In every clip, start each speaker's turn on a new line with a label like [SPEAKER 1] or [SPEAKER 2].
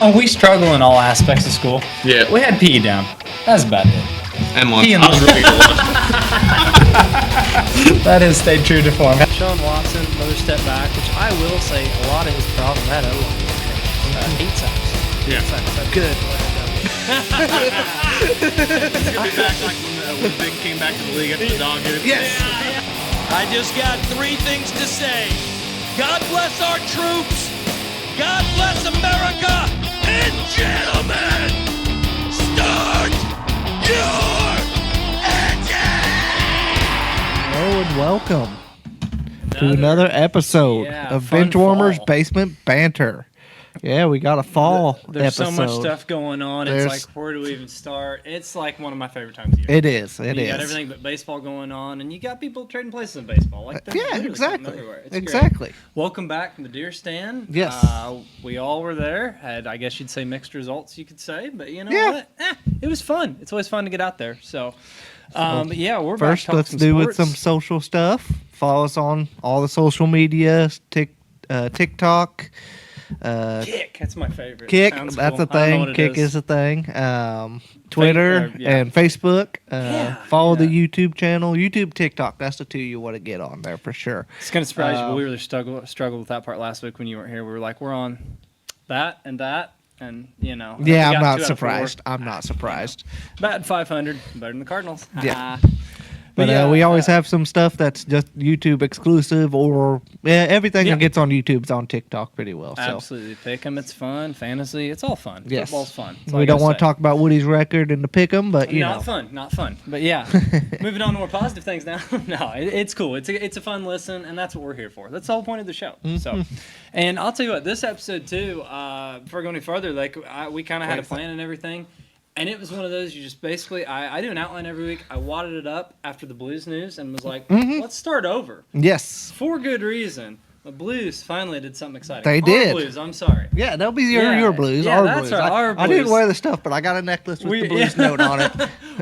[SPEAKER 1] Oh, we struggle in all aspects of school.
[SPEAKER 2] Yeah.
[SPEAKER 1] We had PE down. That's about it.
[SPEAKER 2] And lunch.
[SPEAKER 1] PE and
[SPEAKER 2] I was ready for lunch.
[SPEAKER 1] That has stayed true to form.
[SPEAKER 3] Sean Watson, another step back, which I will say a lot of his problem at O-line. 8 sacks.
[SPEAKER 2] Yeah.
[SPEAKER 3] Good.
[SPEAKER 2] He's gonna be back like when Vic came back to the league after the dog hit him.
[SPEAKER 4] Yes. I just got 3 things to say. God bless our troops. God bless America. And gentlemen, start your engine.
[SPEAKER 5] Hello and welcome to another episode of Benchwarmers Basement Banter. Yeah, we got a fall
[SPEAKER 3] There's
[SPEAKER 5] episode.
[SPEAKER 3] so much stuff going on. It's like, where do we even start? It's like one of my favorite times of year.
[SPEAKER 5] It is. You
[SPEAKER 3] got everything but baseball going on, and you got people trading places in baseball. Like
[SPEAKER 5] exactly.
[SPEAKER 3] It's
[SPEAKER 5] exactly.
[SPEAKER 3] Great. Welcome back from the deer stand.
[SPEAKER 5] Yes.
[SPEAKER 3] We all were there. Had, I guess you'd say, mixed results, you could say. But you know what? It was fun. It's always fun to get out there. So, but yeah, we're
[SPEAKER 5] first.
[SPEAKER 3] back
[SPEAKER 5] Let's
[SPEAKER 3] some
[SPEAKER 5] do
[SPEAKER 3] sports.
[SPEAKER 5] with some social stuff. Follow us on all the social media, TikTok.
[SPEAKER 3] Kick, that's my favorite.
[SPEAKER 5] Kick,
[SPEAKER 3] Sounds
[SPEAKER 5] that's
[SPEAKER 3] cool.
[SPEAKER 5] a thing. Kick is a thing. Twitter and Facebook. Follow the YouTube channel. YouTube, TikTok. That's the two you want to get on there for sure.
[SPEAKER 3] It's going to surprise you, but we really struggled with that part last week when you weren't here. We were like, we're on that and that. And, you know.
[SPEAKER 5] Yeah, I'm not surprised. I'm not surprised.
[SPEAKER 3] Batting 500, better than the Cardinals.
[SPEAKER 5] Yeah. But we always have some stuff that's just YouTube exclusive, or everything that gets on YouTube is on TikTok pretty well. So.
[SPEAKER 3] Absolutely. Pick 'em, it's fun. Fantasy, it's all fun.
[SPEAKER 5] Yes.
[SPEAKER 3] Football's fun.
[SPEAKER 5] We don't want to talk about Woody's record and the pick 'em, but you know.
[SPEAKER 3] Not fun. But yeah, moving on to more positive things now. No, it's cool. It's a fun listen, and that's what we're here for. That's the whole point of the show. So, and I'll tell you what, this episode too, before going any further, like we kind of had a plan and everything. And it was one of those, you just basically, I do an outline every week. I wadded it up after the Blues news and was like, let's start over.
[SPEAKER 5] Yes.
[SPEAKER 3] For good reason. The Blues finally did something exciting.
[SPEAKER 5] They did.
[SPEAKER 3] Blues, I'm sorry.
[SPEAKER 5] Yeah, they'll be your Blues.
[SPEAKER 3] Yeah,
[SPEAKER 5] our
[SPEAKER 3] that's
[SPEAKER 5] Blues.
[SPEAKER 3] right, our
[SPEAKER 5] I didn't
[SPEAKER 3] Blues.
[SPEAKER 5] wear the stuff, but I got a necklace with the Blues note on it.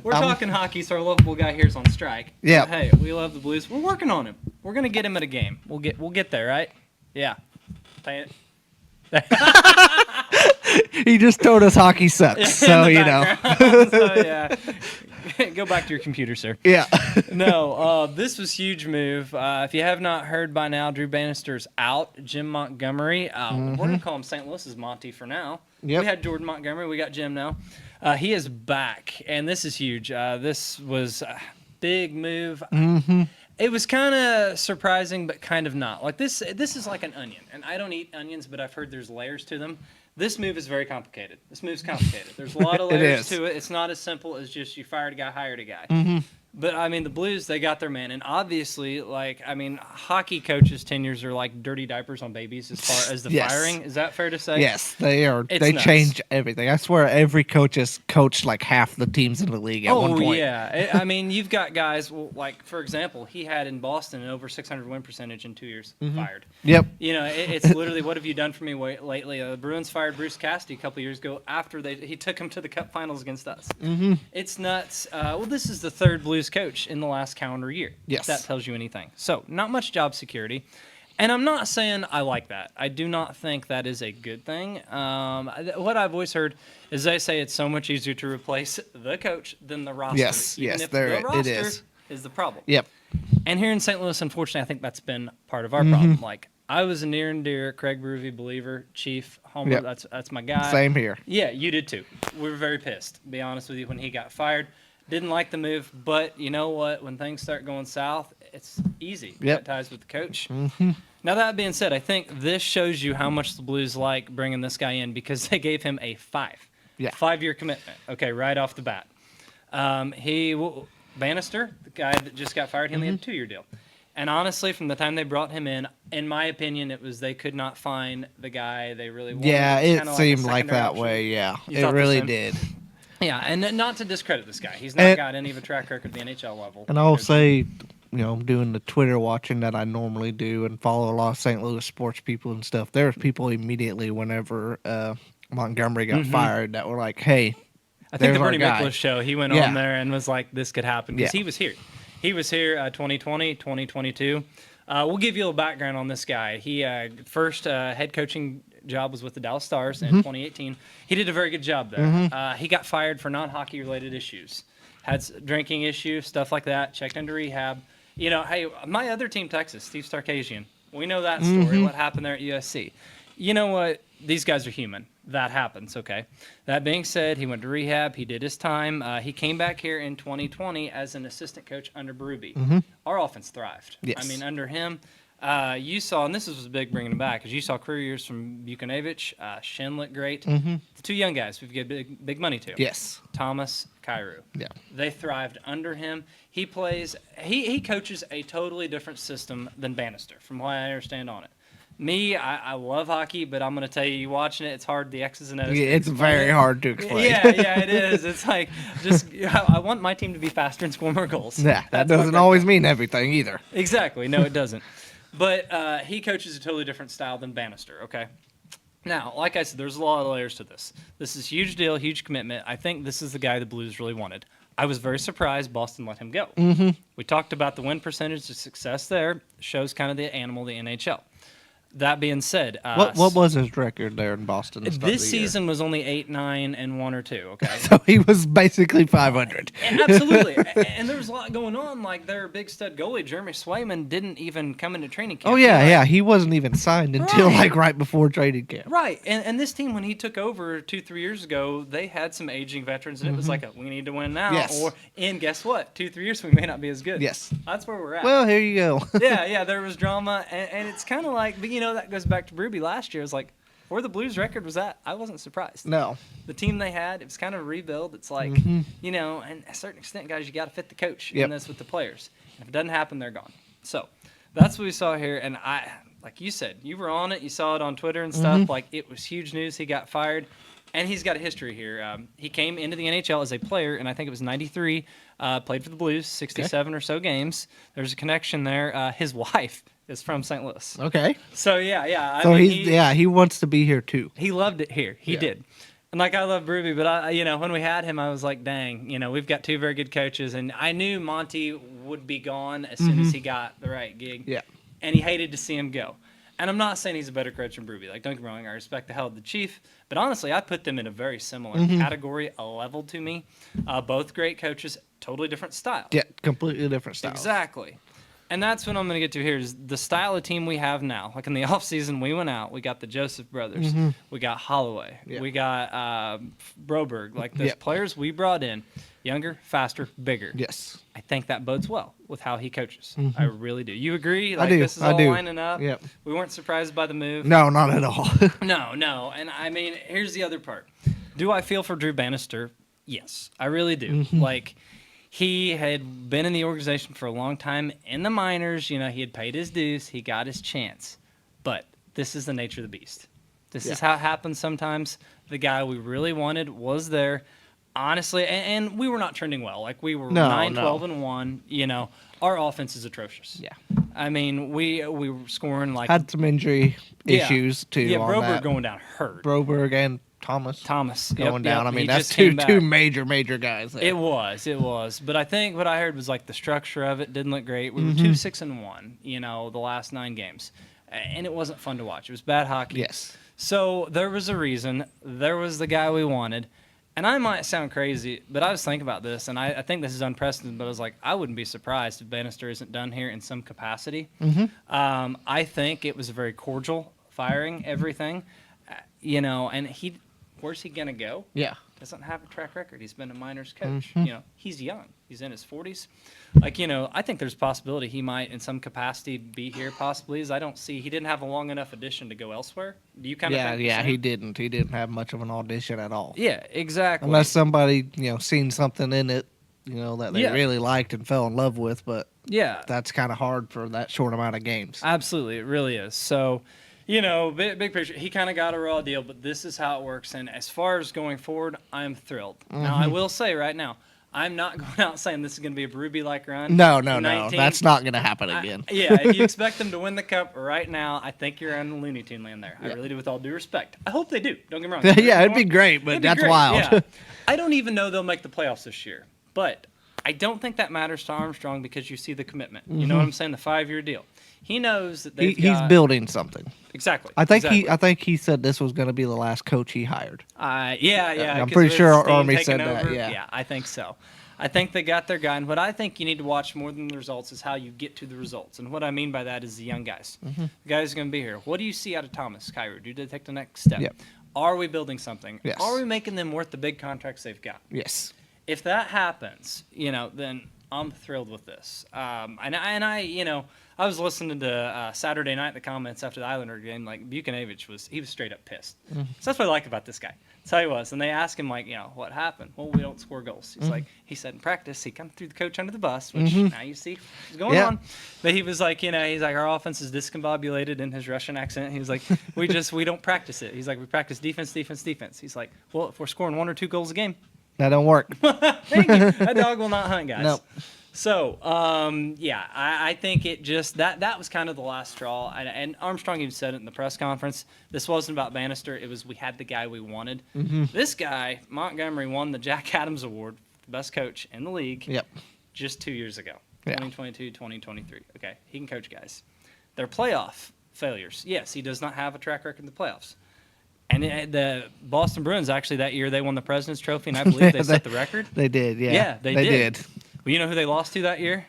[SPEAKER 3] We're talking hockey, so our lovable guy here's on strike.
[SPEAKER 5] Yeah.
[SPEAKER 3] Hey, we love the Blues. We're working on him. We're gonna get him at a game. We'll get there, right? Yeah. Pay it.
[SPEAKER 5] He just told us hockey sucks, so you know.
[SPEAKER 3] So yeah, go back to your computer, sir.
[SPEAKER 5] Yeah.
[SPEAKER 3] No, this was huge move. If you have not heard by now, Drew Bannister's out. Jim Montgomery, we're gonna call him St. Louis's Monty for now.
[SPEAKER 5] Yep.
[SPEAKER 3] We had Jordan Montgomery. We got Jim now. He is back, and this is huge. This was a big move. It was kind of surprising, but kind of not. Like this is like an onion, and I don't eat onions, but I've heard there's layers to them. This move is very complicated. This move's complicated. There's a lot of layers to it. It's not as simple as just you fired a guy, hired a guy. But, I mean, the Blues, they got their man. And obviously, hockey coaches' tenures are like dirty diapers on babies as far as the firing. Is that fair to say?
[SPEAKER 5] Yes, they are. They
[SPEAKER 3] nuts.
[SPEAKER 5] change everything. I swear every coach has coached like half the teams in the league at one point.
[SPEAKER 3] Oh, yeah. You've got guys, like, for example, he had in Boston an over 600 win percentage in 2 years, fired.
[SPEAKER 5] Yep.
[SPEAKER 3] You know, it's literally, what have you done for me lately? The Bruins fired Bruce Cassidy a couple years ago after he took him to the Cup Finals against us. It's nuts. This is the third Blues coach in the last calendar year.
[SPEAKER 5] Yes.
[SPEAKER 3] If that tells you anything. So, not much job security. And I'm not saying I like that. I do not think that is a good thing. What I've always heard is they say it's so much easier to replace the coach than the roster.
[SPEAKER 5] Yes,
[SPEAKER 3] Even if
[SPEAKER 5] there
[SPEAKER 3] the roster
[SPEAKER 5] it is.
[SPEAKER 3] Is the problem.
[SPEAKER 5] Yep.
[SPEAKER 3] And here in St. Louis, unfortunately, I think that's been part of our problem. Like, I was a near and dear Craig Berube believer, Chief, Homer.
[SPEAKER 5] Yep.
[SPEAKER 3] That's my guy.
[SPEAKER 5] Same here.
[SPEAKER 3] Yeah, you did too. We were very pissed, to be honest with you, when he got fired. Didn't like the move, but you know what? When things start going south, it's easy.
[SPEAKER 5] Yep.
[SPEAKER 3] Cut ties with the coach. Now, that being said, I think this shows you how much the Blues like bringing this guy in because they gave him a 5-year commitment, okay, right off the bat. Bannister, the guy that just got fired, he only had a 2-year deal. And honestly, from the time they brought him in my opinion, it was they could not find the guy they really wanted.
[SPEAKER 5] Yeah, it
[SPEAKER 3] Kinda
[SPEAKER 5] seemed
[SPEAKER 3] like
[SPEAKER 5] like that
[SPEAKER 3] option.
[SPEAKER 5] way, yeah.
[SPEAKER 3] You
[SPEAKER 5] It
[SPEAKER 3] thought the
[SPEAKER 5] really
[SPEAKER 3] same?
[SPEAKER 5] did.
[SPEAKER 3] Yeah, and not to discredit this guy. He's not got any of a track record at the NHL level.
[SPEAKER 5] And I'll say, doing the Twitter watching that I normally do and follow a lot of St. Louis sports people and stuff, there's people immediately whenever Montgomery got fired that were like, hey,
[SPEAKER 3] I think the
[SPEAKER 5] our
[SPEAKER 3] Bernie
[SPEAKER 5] guy.
[SPEAKER 3] Miklasz show, he went on there and was like, this could happen. Because he was here. He was here 2020, 2022. We'll give you a little background on this guy. He first head coaching job was with the Dallas Stars in 2018. He did a very good job there. He got fired for non-hockey related issues, had drinking issues, stuff like that. Checked into rehab. You know, hey, my other team, Texas, Steve Sarkisian. We know that story. What happened there at USC? You know what? These guys are human. That happens, okay? That being said, he went to rehab. He did his time. He came back here in 2020 as an assistant coach under Berube. Our offense thrived.
[SPEAKER 5] Yes.
[SPEAKER 3] I mean, under him, you saw, and this was big bringing him back, because you saw career years from Buchanevich. Shin looked great. The two young guys we've given big money to.
[SPEAKER 5] Yes.
[SPEAKER 3] Thomas, Cairo.
[SPEAKER 5] Yeah.
[SPEAKER 3] They thrived under him. He coaches a totally different system than Bannister, from what I understand on it. Me, I love hockey, but I'm going to tell you, watching it, it's hard, the X's and O's.
[SPEAKER 5] Yeah, it's very hard to explain.
[SPEAKER 3] Yeah, it is. It's like, I want my team to be faster and score more goals.
[SPEAKER 5] Yeah, that
[SPEAKER 3] That's
[SPEAKER 5] doesn't
[SPEAKER 3] what-
[SPEAKER 5] always mean everything either.
[SPEAKER 3] Exactly. No, it doesn't. But he coaches a totally different style than Bannister, okay? Now, like I said, there's a lot of layers to this. This is a huge deal, huge commitment. I think this is the guy the Blues really wanted. I was very surprised Boston let him go. We talked about the win percentage, the success there. Shows kind of the animal, the NHL. That being said,
[SPEAKER 5] What was his record there in Boston? to start
[SPEAKER 3] this
[SPEAKER 5] the year?
[SPEAKER 3] season was only 8, 9, and 1 or 2, okay?
[SPEAKER 5] So he was basically 500.
[SPEAKER 3] Absolutely. And there was a lot going on. Like, their big stud goalie, Jeremy Swayman, didn't even come into training camp.
[SPEAKER 5] Oh yeah. He wasn't even signed until
[SPEAKER 3] Right.
[SPEAKER 5] right before training camp.
[SPEAKER 3] Right. And this team, when he took over 2-3 years ago, they had some aging veterans, and it was like, we need to win now.
[SPEAKER 5] Yes.
[SPEAKER 3] And guess what? 2-3 years, we may not be as good.
[SPEAKER 5] Yes.
[SPEAKER 3] That's where we're at.
[SPEAKER 5] Well, here you go.
[SPEAKER 3] yeah, there was drama. And it's kind of like, but that goes back to Ruby last year. It's like, where the Blues record was at, I wasn't surprised.
[SPEAKER 5] No.
[SPEAKER 3] The team they had, it was kind of a rebuild. It's like, and a certain extent, guys, you got to fit the coach
[SPEAKER 5] Yep.
[SPEAKER 3] in this with the players. If it doesn't happen, they're gone. So that's what we saw here. And like you said, you were on it. You saw it on Twitter and stuff. Like, it was huge news. He got fired. And he's got a history here. He came into the NHL as a player, and I think it was 93, played for the Blues, 67 or so games. There's a connection there. His wife is from St. Louis.
[SPEAKER 5] Okay.
[SPEAKER 3] So, yeah.
[SPEAKER 5] So he wants to be here too.
[SPEAKER 3] He loved it here. He
[SPEAKER 5] Yeah.
[SPEAKER 3] did. And like, I love Ruby, but when we had him, I was like, dang, we've got two very good coaches, and I knew Monty would be gone as soon as he got the right gig.
[SPEAKER 5] Yeah.
[SPEAKER 3] And he hated to see him go. And I'm not saying he's a better coach than Ruby. Like, don't get me wrong, I respect the hell of the Chief, but honestly, I put them in a very similar category, a level to me. Both great coaches, totally different styles.
[SPEAKER 5] Yeah, completely different style.
[SPEAKER 3] Exactly. And that's what I'm going to get to here is the style of team we have now. Like, in the offseason, we went out. We got the Joseph brothers. We got Holloway.
[SPEAKER 5] Yeah.
[SPEAKER 3] We got Broberg. Like, those players we brought in, younger, faster, bigger.
[SPEAKER 5] Yes.
[SPEAKER 3] I think that bodes well with how he coaches. I really do. You agree?
[SPEAKER 5] I
[SPEAKER 3] Like,
[SPEAKER 5] do.
[SPEAKER 3] this is
[SPEAKER 5] I
[SPEAKER 3] all
[SPEAKER 5] do.
[SPEAKER 3] lining up.
[SPEAKER 5] Yep.
[SPEAKER 3] We weren't surprised by the move.
[SPEAKER 5] No, not at all.
[SPEAKER 3] No. And, I mean, here's the other part. Do I feel for Drew Bannister? Yes, I really do. Like, he had been in the organization for a long time in the minors. He had paid his dues. He got his chance. But this is the nature of the beast. This is how it happens sometimes. The guy we really wanted was there. Honestly, and we were not trending well. Like, we were 9-12-1. Our offense is atrocious.
[SPEAKER 5] Yeah.
[SPEAKER 3] I mean, we were scoring like
[SPEAKER 5] Had some injury issues too.
[SPEAKER 3] Yeah,
[SPEAKER 5] on
[SPEAKER 3] Broberg
[SPEAKER 5] that.
[SPEAKER 3] going down hurt.
[SPEAKER 5] Broberg and Thomas
[SPEAKER 3] Yep,
[SPEAKER 5] going down. I
[SPEAKER 3] he
[SPEAKER 5] mean, that's
[SPEAKER 3] just came
[SPEAKER 5] two
[SPEAKER 3] back.
[SPEAKER 5] major guys there.
[SPEAKER 3] It was. But I think what I heard was like the structure of it didn't look great. We were 2-6-1, the last 9 games. And it wasn't fun to watch. It was bad hockey.
[SPEAKER 5] Yes.
[SPEAKER 3] So there was a reason. There was the guy we wanted. And I might sound crazy, but I was thinking about this, and I think this is unprecedented, but I was like, I wouldn't be surprised if Bannister isn't done here in some capacity. I think it was a very cordial firing, everything. And where's he going to go?
[SPEAKER 5] Yeah.
[SPEAKER 3] Doesn't have a track record. He's been a minors coach. He's young. He's in his 40s. I think there's a possibility he might, in some capacity, be here. Possibly, as I don't see he didn't have a long enough audition to go elsewhere. Do you kind of? think the same?
[SPEAKER 5] He didn't. He didn't have much of an audition at all.
[SPEAKER 3] Yeah, exactly.
[SPEAKER 5] Unless somebody seen something in it, that they really liked and fell in love with. But
[SPEAKER 3] yeah,
[SPEAKER 5] that's kind of hard for that short amount of games.
[SPEAKER 3] Absolutely, it really is. So. Big picture, he kind of got a raw deal, but this is how it works. And as far as going forward, I'm thrilled. Now, I will say right now, I'm not going out saying this is going to be a Berube-like run.
[SPEAKER 5] No.
[SPEAKER 3] 19.
[SPEAKER 5] That's not going to happen again.
[SPEAKER 3] If you expect them to win the cup right now, I think you're on the Looney Tune land there. I really do, with all due respect. I hope they do. Don't get me wrong.
[SPEAKER 5] Yeah, it'd be great, but
[SPEAKER 3] It'd be
[SPEAKER 5] that's
[SPEAKER 3] great,
[SPEAKER 5] wild.
[SPEAKER 3] yeah. I don't even know they'll make the playoffs this year, but I don't think that matters to Armstrong because you see the commitment. You know what I'm saying? The 5-year deal. He knows that
[SPEAKER 5] He's building something.
[SPEAKER 3] Exactly.
[SPEAKER 5] I think
[SPEAKER 3] exactly.
[SPEAKER 5] he said this was going to be the last coach he hired.
[SPEAKER 3] Yeah.
[SPEAKER 5] I'm
[SPEAKER 3] 'cause
[SPEAKER 5] pretty
[SPEAKER 3] of
[SPEAKER 5] sure
[SPEAKER 3] his team
[SPEAKER 5] Army
[SPEAKER 3] taking
[SPEAKER 5] said that,
[SPEAKER 3] over.
[SPEAKER 5] yeah.
[SPEAKER 3] I think so. I think they got their guy. And what I think you need to watch more than the results is how you get to the results. And what I mean by that is the young guys. The guys are going to be here. What do you see out of Thomas, Kyrie? Do they take the next step?
[SPEAKER 5] Yep.
[SPEAKER 3] Are we building something?
[SPEAKER 5] Yes.
[SPEAKER 3] Are we making them worth the big contracts they've got?
[SPEAKER 5] Yes.
[SPEAKER 3] If that happens, then I'm thrilled with this. I was listening to Saturday night the comments after the Islander game. Like Buchanavich was straight up pissed. So that's what I like about this guy. That's how he was. And they asked him what happened? Well, we don't score goals. He's he said in practice he kind of threw the coach under the bus, which now you see what's going on. But he was like, he's like our offense is discombobulated in his Russian accent. He was like, we don't practice it. He's like, we practice defense. He's like, well, if we're scoring 1 or 2 goals a game,
[SPEAKER 5] That don't work.
[SPEAKER 3] thank you. That dog will not hunt, guys.
[SPEAKER 5] Nope.
[SPEAKER 3] So, I think it just that was kind of the last straw. And Armstrong even said it in the press conference. This wasn't about Bannister. It was we had the guy we wanted. This guy, Montgomery, won the Jack Adams Award, the best coach in the league.
[SPEAKER 5] Yep.
[SPEAKER 3] Just 2 years ago,
[SPEAKER 5] Yeah.
[SPEAKER 3] 2022, 2023. Okay, he can coach guys. Their playoff failures. Yes, he does not have a track record in the playoffs. And the Boston Bruins, actually, that year, they won the President's Trophy, and I believe they set the record.
[SPEAKER 5] They did, yeah.
[SPEAKER 3] Yeah, they did.
[SPEAKER 5] did.
[SPEAKER 3] Well, you know who they lost to that year?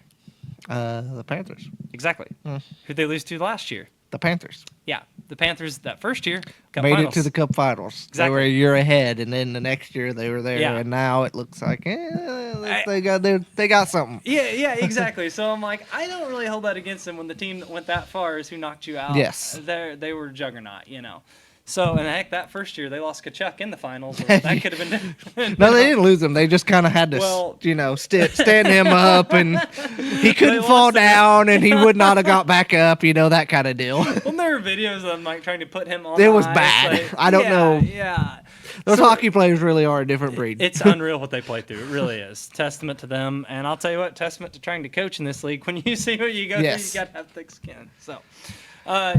[SPEAKER 5] The Panthers.
[SPEAKER 3] Exactly. Who'd they lose to last year?
[SPEAKER 5] The Panthers.
[SPEAKER 3] Yeah, the Panthers that first year got
[SPEAKER 5] Made
[SPEAKER 3] finals.
[SPEAKER 5] it to the Cup Finals.
[SPEAKER 3] Exactly.
[SPEAKER 5] They were a year ahead, and then the next year they were there,
[SPEAKER 3] Yeah.
[SPEAKER 5] and now it looks like they got something.
[SPEAKER 3] Yeah, exactly. So I'm like, I don't really hold that against them when the team that went that far is who knocked you out.
[SPEAKER 5] Yes.
[SPEAKER 3] They were a juggernaut, So, and heck, that first year they lost Kachuk in the finals. Or that could have been different.
[SPEAKER 5] No, they didn't lose him. They just kind of had to,
[SPEAKER 3] Well-
[SPEAKER 5] stand him up, and he couldn't fall
[SPEAKER 3] lost him.
[SPEAKER 5] down, and he would not have got back up. That kind of deal.
[SPEAKER 3] Well, there were videos of them trying to put him on.
[SPEAKER 5] It
[SPEAKER 3] the
[SPEAKER 5] was
[SPEAKER 3] ice,
[SPEAKER 5] bad. I don't know.
[SPEAKER 3] Yeah.
[SPEAKER 5] Those hockey players really are a different breed.
[SPEAKER 3] It's unreal what they play through. It really is. Testament to them. And I'll tell you what, testament to trying to coach in this league. When you see what you go
[SPEAKER 5] Yes.
[SPEAKER 3] through, you got to have thick skin. So,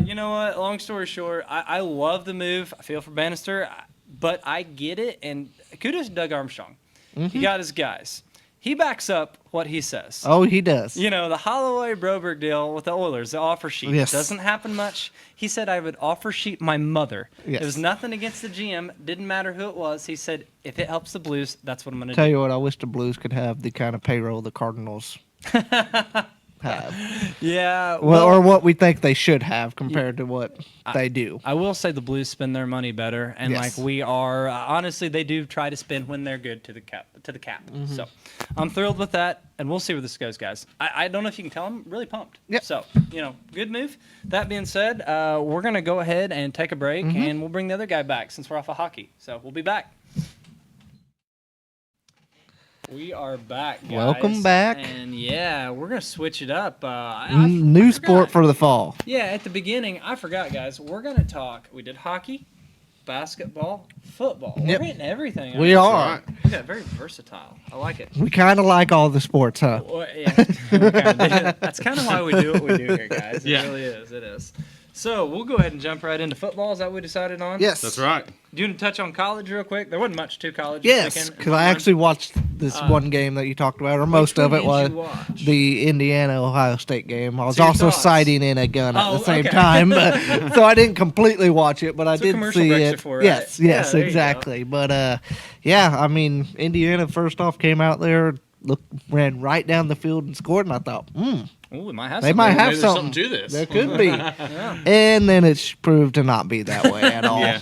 [SPEAKER 3] you know what? Long story short, I love the move. I feel for Bannister, but I get it. And kudos to Doug Armstrong. He got his guys. He backs up what he says.
[SPEAKER 5] Oh, he does.
[SPEAKER 3] The Holloway-Broberg deal with the Oilers, the offer sheet,
[SPEAKER 5] Yes.
[SPEAKER 3] doesn't happen much. He said, I would offer sheet my mother.
[SPEAKER 5] Yes.
[SPEAKER 3] It was nothing against the GM. Didn't matter who it was. He said, if it helps the Blues, that's what I'm going to
[SPEAKER 5] Tell
[SPEAKER 3] do.
[SPEAKER 5] you what, I wish the Blues could have the kind of payroll the Cardinals have.
[SPEAKER 3] Yeah.
[SPEAKER 5] Well, or what we think they should have compared to what they do.
[SPEAKER 3] I will say the Blues spend their money better, and
[SPEAKER 5] Yes.
[SPEAKER 3] we are honestly they do try to spend when they're good to the cap. So I'm thrilled with that, and we'll see where this goes, guys. I don't know if you can tell, I'm really pumped.
[SPEAKER 5] Yep.
[SPEAKER 3] So good move. That being said, we're gonna go ahead and take a break, and we'll bring the other guy back since we're off of hockey. So we'll be back. We are back, guys.
[SPEAKER 5] Welcome back.
[SPEAKER 3] And yeah, we're gonna switch it up.
[SPEAKER 5] New sport for the fall.
[SPEAKER 3] Yeah, at the beginning, I forgot, guys. We're gonna talk. We did hockey, basketball, football.
[SPEAKER 5] Yep.
[SPEAKER 3] We're hitting everything.
[SPEAKER 5] We are.
[SPEAKER 3] We got very versatile. I like it.
[SPEAKER 5] We kind of like all the sports, huh?
[SPEAKER 3] Well, yeah, we kinda do. That's kind of why we do what we do here, guys. It
[SPEAKER 2] Yeah.
[SPEAKER 3] really is. It is. So we'll go ahead and jump right into football. Is that what we decided on?
[SPEAKER 5] Yes.
[SPEAKER 2] That's right.
[SPEAKER 3] Do you want to touch on college real quick? There wasn't much to college. this
[SPEAKER 5] Yes,
[SPEAKER 3] weekend.
[SPEAKER 5] because I actually watched this one game that you talked about, or most
[SPEAKER 3] one
[SPEAKER 5] of it
[SPEAKER 3] did
[SPEAKER 5] was
[SPEAKER 3] you watch?
[SPEAKER 5] the Indiana-Ohio State game. I was
[SPEAKER 3] So your
[SPEAKER 5] also
[SPEAKER 3] thoughts?
[SPEAKER 5] sighting in a gun at
[SPEAKER 3] Oh,
[SPEAKER 5] the same
[SPEAKER 3] okay.
[SPEAKER 5] time, but, so I didn't completely watch it, but I
[SPEAKER 3] That's what
[SPEAKER 5] did
[SPEAKER 3] commercial
[SPEAKER 5] see
[SPEAKER 3] breaks
[SPEAKER 5] it.
[SPEAKER 3] are for, right?
[SPEAKER 5] Yes,
[SPEAKER 3] Yeah,
[SPEAKER 5] yes,
[SPEAKER 3] there you go.
[SPEAKER 5] exactly. But yeah, I mean, Indiana first off came out there, ran right down the field and scored, and I thought,
[SPEAKER 3] Ooh, we might have.
[SPEAKER 5] they
[SPEAKER 3] something.
[SPEAKER 5] might have
[SPEAKER 2] Maybe there's
[SPEAKER 5] something.
[SPEAKER 2] something to this.
[SPEAKER 5] There could be.
[SPEAKER 3] Yeah.
[SPEAKER 5] And then it's proved to not be that way at all.
[SPEAKER 2] Yeah.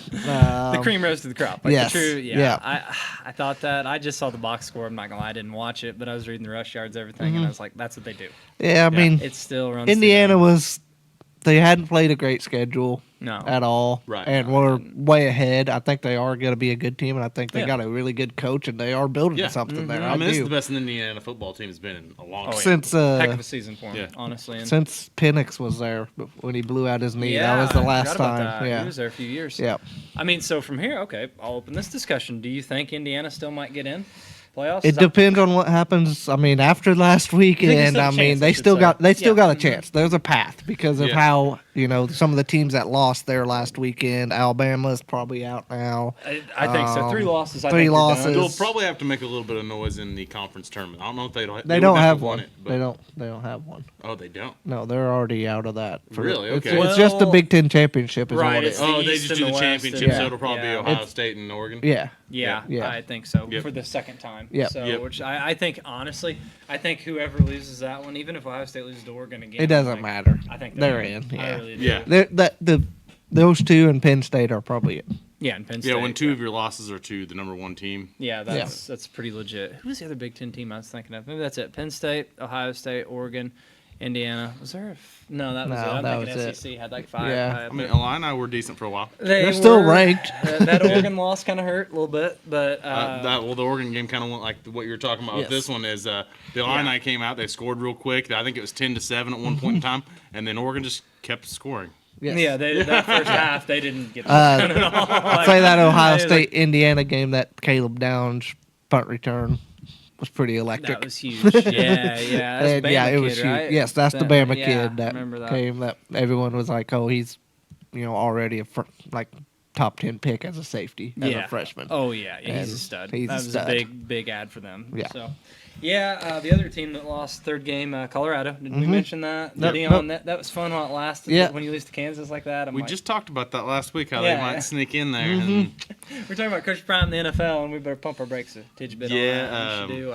[SPEAKER 3] The cream rose to the crop. Like
[SPEAKER 5] yes,
[SPEAKER 3] The true,
[SPEAKER 5] yeah.
[SPEAKER 3] I thought that. I just saw the box score. I'm not gonna lie, I didn't watch it, but I was reading the rush yards, everything, and I was like, that's what they do.
[SPEAKER 5] Yeah, I mean,
[SPEAKER 3] It still runs. through
[SPEAKER 5] Indiana
[SPEAKER 3] them.
[SPEAKER 5] was. They hadn't played a great schedule
[SPEAKER 3] No.
[SPEAKER 5] at all,
[SPEAKER 2] Right.
[SPEAKER 5] and we're way ahead. I think they are going to be a good team, and I think they
[SPEAKER 3] Yeah.
[SPEAKER 5] got a really good coach, and they are building
[SPEAKER 2] Yeah.
[SPEAKER 5] something there.
[SPEAKER 2] I mean,
[SPEAKER 5] I
[SPEAKER 2] this is
[SPEAKER 5] do.
[SPEAKER 2] the best an Indiana football team has been in a long time.
[SPEAKER 5] Since
[SPEAKER 3] heck of a season for him,
[SPEAKER 2] Yeah.
[SPEAKER 3] honestly. And
[SPEAKER 5] since Penix was there when he blew out his knee,
[SPEAKER 3] yeah,
[SPEAKER 5] that was the
[SPEAKER 3] I
[SPEAKER 5] last
[SPEAKER 3] forgot about
[SPEAKER 5] time.
[SPEAKER 3] that.
[SPEAKER 5] Yeah,
[SPEAKER 3] He was there a few years.
[SPEAKER 5] yeah.
[SPEAKER 3] I mean, so from here, okay, I'll open this discussion. Do you think Indiana still might get in playoffs?
[SPEAKER 5] It depends on what happens. I mean, after last weekend,
[SPEAKER 3] still
[SPEAKER 5] I
[SPEAKER 3] a
[SPEAKER 5] mean,
[SPEAKER 3] chance,
[SPEAKER 5] they
[SPEAKER 3] I
[SPEAKER 5] still
[SPEAKER 3] should
[SPEAKER 5] got
[SPEAKER 3] say. Yeah.
[SPEAKER 5] got a chance. There's a path because of
[SPEAKER 2] Yeah.
[SPEAKER 5] how some of the teams that lost there last weekend. Alabama's probably out now.
[SPEAKER 3] I think so. 3 losses. I
[SPEAKER 5] three
[SPEAKER 3] think they're done.
[SPEAKER 5] losses.
[SPEAKER 2] They'll probably have to make a little bit of noise in the conference tournament. I don't know if they don't.
[SPEAKER 5] They don't
[SPEAKER 2] would
[SPEAKER 5] have
[SPEAKER 2] to
[SPEAKER 5] one.
[SPEAKER 2] win it, but-
[SPEAKER 5] They don't have one.
[SPEAKER 2] Oh, they don't.
[SPEAKER 5] No, they're already out of that.
[SPEAKER 2] Really?
[SPEAKER 5] It's,
[SPEAKER 2] Okay.
[SPEAKER 5] it's just the
[SPEAKER 3] Well,
[SPEAKER 5] Big Ten championship. Is
[SPEAKER 3] right,
[SPEAKER 5] what it
[SPEAKER 3] it's
[SPEAKER 5] is.
[SPEAKER 3] the
[SPEAKER 2] Oh, they
[SPEAKER 3] East
[SPEAKER 2] just
[SPEAKER 3] and
[SPEAKER 2] do the
[SPEAKER 3] the West,
[SPEAKER 2] championship,
[SPEAKER 3] and-
[SPEAKER 2] so it'll probably
[SPEAKER 3] yeah.
[SPEAKER 2] be Ohio State and Oregon.
[SPEAKER 5] Yeah.
[SPEAKER 3] Yeah,
[SPEAKER 5] Yeah.
[SPEAKER 3] I think so
[SPEAKER 2] Yep.
[SPEAKER 3] for the second time.
[SPEAKER 5] Yep.
[SPEAKER 3] So,
[SPEAKER 2] Yep.
[SPEAKER 3] which I think honestly, I think whoever loses that one, even if Ohio State loses to Oregon again,
[SPEAKER 5] It doesn't
[SPEAKER 3] like,
[SPEAKER 5] matter.
[SPEAKER 3] I think
[SPEAKER 5] They're in.
[SPEAKER 3] I
[SPEAKER 5] Yeah.
[SPEAKER 3] really do.
[SPEAKER 2] Yeah.
[SPEAKER 5] Those two and Penn State are probably it.
[SPEAKER 3] Yeah, and Penn State.
[SPEAKER 2] Yeah, when 2 of your losses are to the number 1 team.
[SPEAKER 3] Yeah, that's pretty legit. Who was the other Big Ten team I was thinking of? Maybe that's it. Penn State, Ohio State, Oregon, Indiana. Was there? No, that was
[SPEAKER 5] No,
[SPEAKER 3] it. I'm
[SPEAKER 5] that
[SPEAKER 3] thinking
[SPEAKER 5] was it.
[SPEAKER 3] SEC had like 5.
[SPEAKER 5] Yeah.
[SPEAKER 2] I mean, Illini were decent for a while.
[SPEAKER 5] They're still ranked.
[SPEAKER 3] That Oregon loss kind of hurt a little bit, but
[SPEAKER 2] The Oregon game kind of went like what you were talking about.
[SPEAKER 5] Yes.
[SPEAKER 2] This one is the Illini came out. They scored real quick. I think it was 10-7 at one point in time, and then Oregon just kept scoring.
[SPEAKER 5] Yes.
[SPEAKER 3] yeah, that first half they didn't get
[SPEAKER 5] Uh,
[SPEAKER 3] at all.
[SPEAKER 5] I'd say that Ohio
[SPEAKER 3] it was
[SPEAKER 5] State Indiana game, that Caleb Downs punt return was pretty electric.
[SPEAKER 3] That was huge. Yeah, yeah. That's
[SPEAKER 5] And,
[SPEAKER 3] Bama
[SPEAKER 5] yeah, it was
[SPEAKER 3] kid,
[SPEAKER 5] huge.
[SPEAKER 3] right?
[SPEAKER 5] Yes, that's the Bama
[SPEAKER 3] yeah,
[SPEAKER 5] kid that
[SPEAKER 3] remember that.
[SPEAKER 5] came. That everyone was like, "Oh, he's, already a top 10 pick as a safety as a freshman."
[SPEAKER 3] Oh yeah, he's
[SPEAKER 5] And
[SPEAKER 3] a stud.
[SPEAKER 5] he's
[SPEAKER 3] that
[SPEAKER 5] a
[SPEAKER 3] was
[SPEAKER 5] stud.
[SPEAKER 3] a big ad for them.
[SPEAKER 5] Yeah.
[SPEAKER 3] So, yeah, the other team that lost third game, Colorado. Did we mention that?
[SPEAKER 5] Nope,
[SPEAKER 3] Dion,
[SPEAKER 5] nope.
[SPEAKER 3] that was fun while it lasted.
[SPEAKER 5] Yeah.
[SPEAKER 3] When you lose to Kansas like that, I'm
[SPEAKER 2] We
[SPEAKER 3] like,
[SPEAKER 2] just talked about that last week, how
[SPEAKER 3] Yeah.
[SPEAKER 2] they might sneak in there. And
[SPEAKER 3] we're talking about Coach Prime in the NFL, and we better pump our brakes a tidbit bit
[SPEAKER 2] Yeah,
[SPEAKER 3] on that. We should do.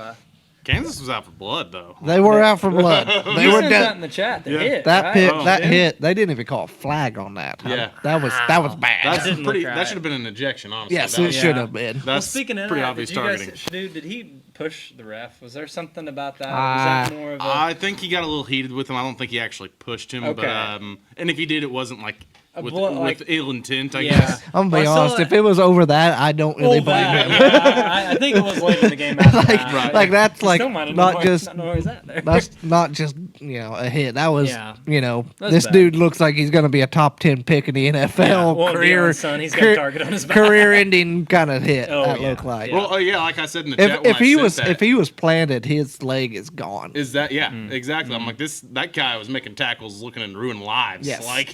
[SPEAKER 2] Kansas was out for blood, though.
[SPEAKER 5] They were out for blood. They
[SPEAKER 3] You
[SPEAKER 5] were
[SPEAKER 3] sent that
[SPEAKER 5] dead.
[SPEAKER 3] in the chat. The
[SPEAKER 2] Yeah.
[SPEAKER 3] hit,
[SPEAKER 5] That
[SPEAKER 3] right?
[SPEAKER 5] hit,
[SPEAKER 2] Oh,
[SPEAKER 5] that
[SPEAKER 3] yeah.
[SPEAKER 5] hit. They didn't even call a flag on that.
[SPEAKER 2] Yeah.
[SPEAKER 5] that was bad.
[SPEAKER 2] That's
[SPEAKER 3] didn't
[SPEAKER 2] pretty.
[SPEAKER 3] look right.
[SPEAKER 2] That should have been an ejection, honestly.
[SPEAKER 5] Yes,
[SPEAKER 2] That
[SPEAKER 5] it
[SPEAKER 2] was-
[SPEAKER 5] should have been.
[SPEAKER 2] That's
[SPEAKER 3] Well, speaking of
[SPEAKER 2] pretty
[SPEAKER 3] that,
[SPEAKER 2] obvious
[SPEAKER 3] did you
[SPEAKER 2] targeting.
[SPEAKER 3] guys, dude, did he push the ref? Was there something about that? Or was that more of a?
[SPEAKER 2] I think he got a little heated with him. I don't think he actually pushed him, but
[SPEAKER 3] Okay.
[SPEAKER 2] and if he did, it wasn't like with,
[SPEAKER 3] like-
[SPEAKER 2] with ill intent. I
[SPEAKER 3] yeah.
[SPEAKER 2] guess.
[SPEAKER 5] I'm gonna be
[SPEAKER 3] I saw
[SPEAKER 5] honest.
[SPEAKER 3] it-
[SPEAKER 5] If it was over that, I don't really
[SPEAKER 3] Oh,
[SPEAKER 5] believe
[SPEAKER 3] that,
[SPEAKER 5] it.
[SPEAKER 3] yeah, I think it was late in the game after that.
[SPEAKER 5] Like that's
[SPEAKER 3] He
[SPEAKER 5] like
[SPEAKER 3] still might have
[SPEAKER 5] not
[SPEAKER 3] known
[SPEAKER 5] just
[SPEAKER 3] not know where he's at there.
[SPEAKER 5] that's not just a hit. That was
[SPEAKER 3] Yeah. That's
[SPEAKER 5] this
[SPEAKER 3] bad.
[SPEAKER 5] dude looks like he's gonna be a top 10 pick in the NFL.
[SPEAKER 3] Well,
[SPEAKER 5] career
[SPEAKER 3] Dion's son, he's got a target on his back.
[SPEAKER 5] career-ending kind of hit.
[SPEAKER 3] Oh,
[SPEAKER 5] that
[SPEAKER 3] yeah.
[SPEAKER 5] looked like.
[SPEAKER 3] Yeah.
[SPEAKER 2] Well, yeah, like I said in the chat, when
[SPEAKER 5] If
[SPEAKER 2] I
[SPEAKER 5] he
[SPEAKER 2] sent
[SPEAKER 5] was
[SPEAKER 2] that,
[SPEAKER 5] if he was planted, his leg is gone.
[SPEAKER 2] is that
[SPEAKER 3] Mm.
[SPEAKER 2] exactly? I'm like that guy was making tackles, looking to ruin lives.
[SPEAKER 5] Yes.
[SPEAKER 2] Like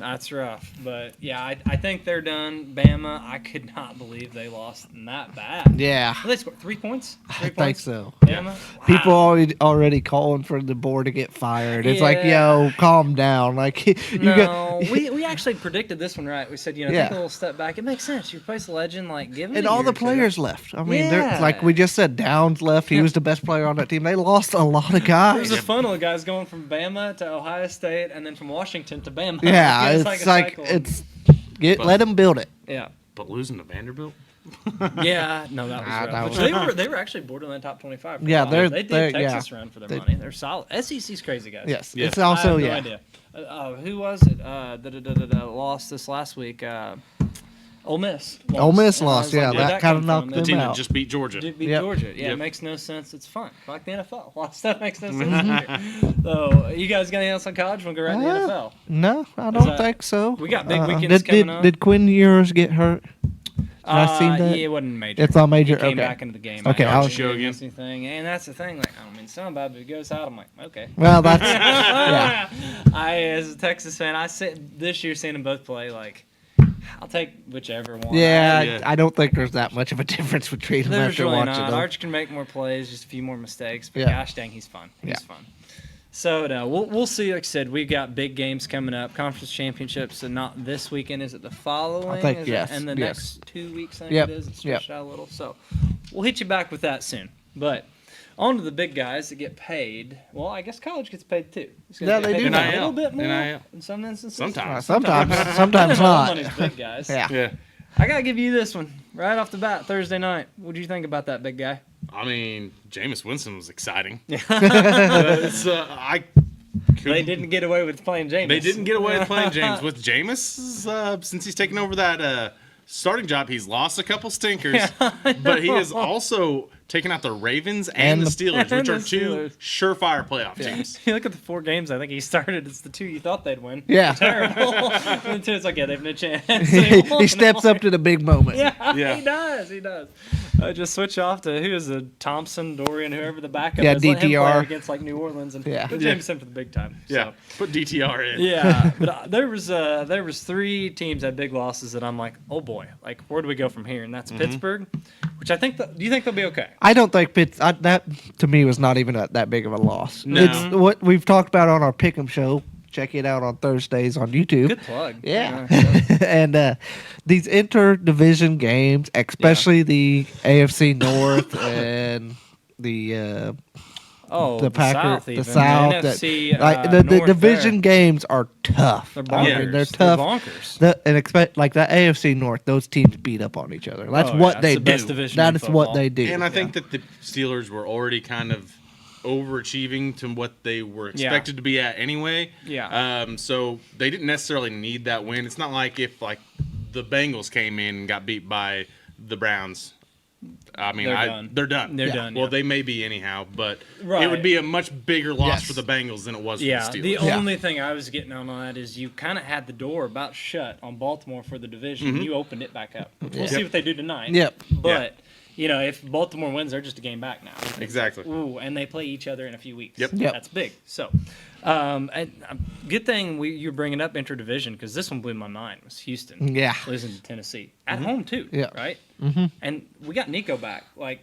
[SPEAKER 3] That's rough. But yeah, I think they're done. Bama, I could not believe they lost that bad.
[SPEAKER 5] Yeah,
[SPEAKER 3] They scored 3 points.
[SPEAKER 5] I think so.
[SPEAKER 3] Bama. Wow.
[SPEAKER 5] People already calling for the board to get fired. It's like,
[SPEAKER 3] Yeah.
[SPEAKER 5] yo, calm down. Like you
[SPEAKER 3] No,
[SPEAKER 5] got.
[SPEAKER 3] we actually predicted this one right. We said, take
[SPEAKER 5] Yeah.
[SPEAKER 3] a little step back. It makes sense. You replace the legend, like give him.
[SPEAKER 5] And
[SPEAKER 3] a
[SPEAKER 5] all
[SPEAKER 3] year
[SPEAKER 5] the
[SPEAKER 3] or two.
[SPEAKER 5] players left. I mean, they're
[SPEAKER 3] Yeah.
[SPEAKER 5] like we just said, Downs left. He was the best player on that team. They lost a lot of guys.
[SPEAKER 3] There's a funnel of guys going from Bama to Ohio State, and then from Washington to Bama.
[SPEAKER 5] Yeah,
[SPEAKER 3] it's
[SPEAKER 5] it's
[SPEAKER 3] a
[SPEAKER 5] like
[SPEAKER 3] cycle.
[SPEAKER 5] it's let them build it.
[SPEAKER 3] yeah.
[SPEAKER 2] but losing to Vanderbilt.
[SPEAKER 3] Yeah, no, that was
[SPEAKER 5] Nah,
[SPEAKER 3] rough.
[SPEAKER 5] that
[SPEAKER 3] Which
[SPEAKER 5] was-
[SPEAKER 3] they were actually borderline top 25. For a
[SPEAKER 5] Yeah,
[SPEAKER 3] while.
[SPEAKER 5] they're-
[SPEAKER 3] they did
[SPEAKER 5] they're-
[SPEAKER 3] Texas
[SPEAKER 5] yeah.
[SPEAKER 3] run for their
[SPEAKER 5] They-
[SPEAKER 3] money. They're solid. SEC's crazy guys.
[SPEAKER 5] Yes,
[SPEAKER 2] Yeah.
[SPEAKER 5] it's also
[SPEAKER 3] I have no idea. Who was it? Lost this last week. Ole Miss.
[SPEAKER 5] Ole Miss
[SPEAKER 3] And I
[SPEAKER 5] lost,
[SPEAKER 3] was like,
[SPEAKER 5] yeah,
[SPEAKER 3] where'd
[SPEAKER 5] that kinda
[SPEAKER 3] come
[SPEAKER 5] knocked
[SPEAKER 3] from?
[SPEAKER 2] The
[SPEAKER 5] them
[SPEAKER 2] team
[SPEAKER 5] out.
[SPEAKER 2] that just beat Georgia.
[SPEAKER 3] Did beat
[SPEAKER 5] Yep.
[SPEAKER 3] Georgia. Yeah,
[SPEAKER 2] Yep.
[SPEAKER 3] it makes no sense. It's fun. Like the NFL. A lot of stuff makes no sense.
[SPEAKER 5] Mm-hmm.
[SPEAKER 3] So, you guys got anything else on college? We'll go right to the NFL.
[SPEAKER 5] No, I don't
[SPEAKER 3] that-
[SPEAKER 5] think so.
[SPEAKER 3] we got big weekends
[SPEAKER 5] did,
[SPEAKER 3] coming
[SPEAKER 5] did,
[SPEAKER 3] up.
[SPEAKER 5] Did Quinn Ewers get hurt? I seen that?
[SPEAKER 3] Yeah, it wasn't major.
[SPEAKER 5] It's not major?
[SPEAKER 3] He came
[SPEAKER 5] Okay.
[SPEAKER 3] back into the game.
[SPEAKER 5] Okay,
[SPEAKER 3] I
[SPEAKER 5] I'll-
[SPEAKER 3] don't
[SPEAKER 2] Show
[SPEAKER 3] think he
[SPEAKER 2] again.
[SPEAKER 3] missed anything. And that's the thing. Like, I mean, somebody if it goes out, I'm like, okay.
[SPEAKER 5] Well, that's yeah.
[SPEAKER 3] As a Texas fan, I said this year seeing them both play, like, I'll take whichever one.
[SPEAKER 5] Yeah,
[SPEAKER 2] Yeah.
[SPEAKER 5] I don't think there's that much of a difference between them
[SPEAKER 3] There's
[SPEAKER 5] after
[SPEAKER 3] really
[SPEAKER 5] watching
[SPEAKER 3] not.
[SPEAKER 5] them.
[SPEAKER 3] Arch can make more plays, just a few more mistakes. But
[SPEAKER 5] Yeah.
[SPEAKER 3] gosh dang, he's fun. He's
[SPEAKER 5] Yeah.
[SPEAKER 3] fun. So no, we'll see. Like I said, we got big games coming up. Conference championships, and not this weekend. Is it the following?
[SPEAKER 5] I think
[SPEAKER 3] Is it-
[SPEAKER 5] yes,
[SPEAKER 3] And the
[SPEAKER 5] yes.
[SPEAKER 3] next 2 weeks, I think
[SPEAKER 5] Yep,
[SPEAKER 3] it is. It's
[SPEAKER 5] yep.
[SPEAKER 3] stretched out a little. So we'll hit you back with that soon. But on to the big guys that get paid. Well, I guess college gets paid too. It's gonna
[SPEAKER 5] Yeah,
[SPEAKER 3] get
[SPEAKER 5] they
[SPEAKER 3] paid
[SPEAKER 5] do
[SPEAKER 3] a
[SPEAKER 5] now.
[SPEAKER 3] little bit more
[SPEAKER 2] NIL.
[SPEAKER 3] in some instances.
[SPEAKER 2] Sometimes.
[SPEAKER 5] Sometimes
[SPEAKER 3] All
[SPEAKER 5] not.
[SPEAKER 3] money's big guys.
[SPEAKER 5] Yeah.
[SPEAKER 2] Yeah.
[SPEAKER 3] I gotta give you this one right off the bat. Thursday night. What do you think about that big guy?
[SPEAKER 2] I mean, Jameis Winston was exciting.
[SPEAKER 3] Yeah.
[SPEAKER 2] I
[SPEAKER 3] They didn't get away with playing James.
[SPEAKER 2] They didn't get away with playing James. With Jameis, since he's taken over that starting job, he's lost a couple stinkers, but he has also taken out the Ravens and the Steelers,
[SPEAKER 3] and
[SPEAKER 2] which
[SPEAKER 3] the
[SPEAKER 2] are two
[SPEAKER 3] Steelers.
[SPEAKER 2] surefire playoff teams.
[SPEAKER 3] You look at the 4 games I think he started. It's the 2 you thought they'd win.
[SPEAKER 5] Yeah.
[SPEAKER 3] Terrible. And the 2, it's like, yeah, they've no chance.
[SPEAKER 5] he steps up to the big moment.
[SPEAKER 3] Yeah,
[SPEAKER 2] Yeah.
[SPEAKER 3] he does. He does. Just switch off to who is it? Thompson, Dorian, whoever the backup
[SPEAKER 5] Yeah,
[SPEAKER 3] is. Let him play
[SPEAKER 5] DTR.
[SPEAKER 3] against like New Orleans and
[SPEAKER 5] Yeah.
[SPEAKER 3] put Jameson for the big time.
[SPEAKER 2] Yeah, put DTR in.
[SPEAKER 3] Yeah, but there was 3 teams that had big losses that I'm like, oh boy, like where do we go from here? And that's Pittsburgh, which I think. Do you think they'll be okay?
[SPEAKER 5] I don't think that to me was not even that big of a loss.
[SPEAKER 2] No.
[SPEAKER 5] It's what we've talked about on our Pick'em show. Check it out on Thursdays on YouTube.
[SPEAKER 3] Good plug.
[SPEAKER 5] Yeah. And these interdivision games, especially the AFC North and the
[SPEAKER 3] South,
[SPEAKER 5] the
[SPEAKER 3] even.
[SPEAKER 5] South,
[SPEAKER 3] the NFC,
[SPEAKER 5] the
[SPEAKER 3] North
[SPEAKER 5] division
[SPEAKER 3] there.
[SPEAKER 5] games are tough.
[SPEAKER 3] They're
[SPEAKER 5] I
[SPEAKER 3] bonkers.
[SPEAKER 5] mean, they're tough.
[SPEAKER 3] They're bonkers.
[SPEAKER 5] And expect like the AFC North, those teams beat up on each other. That's
[SPEAKER 3] Oh,
[SPEAKER 5] what
[SPEAKER 3] yeah,
[SPEAKER 5] they
[SPEAKER 3] it's the
[SPEAKER 5] do.
[SPEAKER 3] best division
[SPEAKER 5] That
[SPEAKER 3] in
[SPEAKER 5] is what
[SPEAKER 3] football.
[SPEAKER 5] they do.
[SPEAKER 2] And I think that the Steelers were already kind of overachieving to what they were expected to be at anyway.
[SPEAKER 3] Yeah.
[SPEAKER 2] So they didn't necessarily need that win. It's not like if like the Bengals came in and got beat by the Browns. I mean,
[SPEAKER 3] They're done.
[SPEAKER 2] they're done.
[SPEAKER 3] They're done.
[SPEAKER 2] Well,
[SPEAKER 3] yeah.
[SPEAKER 2] they may be anyhow, but
[SPEAKER 3] Right.
[SPEAKER 2] it would be a much bigger loss
[SPEAKER 5] Yes.
[SPEAKER 2] for the Bengals than it was
[SPEAKER 3] Yeah,
[SPEAKER 2] for the
[SPEAKER 3] the
[SPEAKER 2] Steelers.
[SPEAKER 5] Yeah.
[SPEAKER 3] only thing I was getting on that is you kind of had the door about shut on Baltimore for the division. You opened it back up. We'll see what they do tonight.
[SPEAKER 5] Yep.
[SPEAKER 3] But, if Baltimore wins, they're just a game back now.
[SPEAKER 2] Exactly.
[SPEAKER 3] Ooh, and they play each other in a few weeks.
[SPEAKER 2] Yep.
[SPEAKER 5] Yep.
[SPEAKER 3] That's big. So, good thing you're bringing up interdivision because this one blew my mind. Was Houston
[SPEAKER 5] Yeah.
[SPEAKER 3] losing to Tennessee at home too?
[SPEAKER 5] Yeah.
[SPEAKER 3] Right. And we got Nico back. Like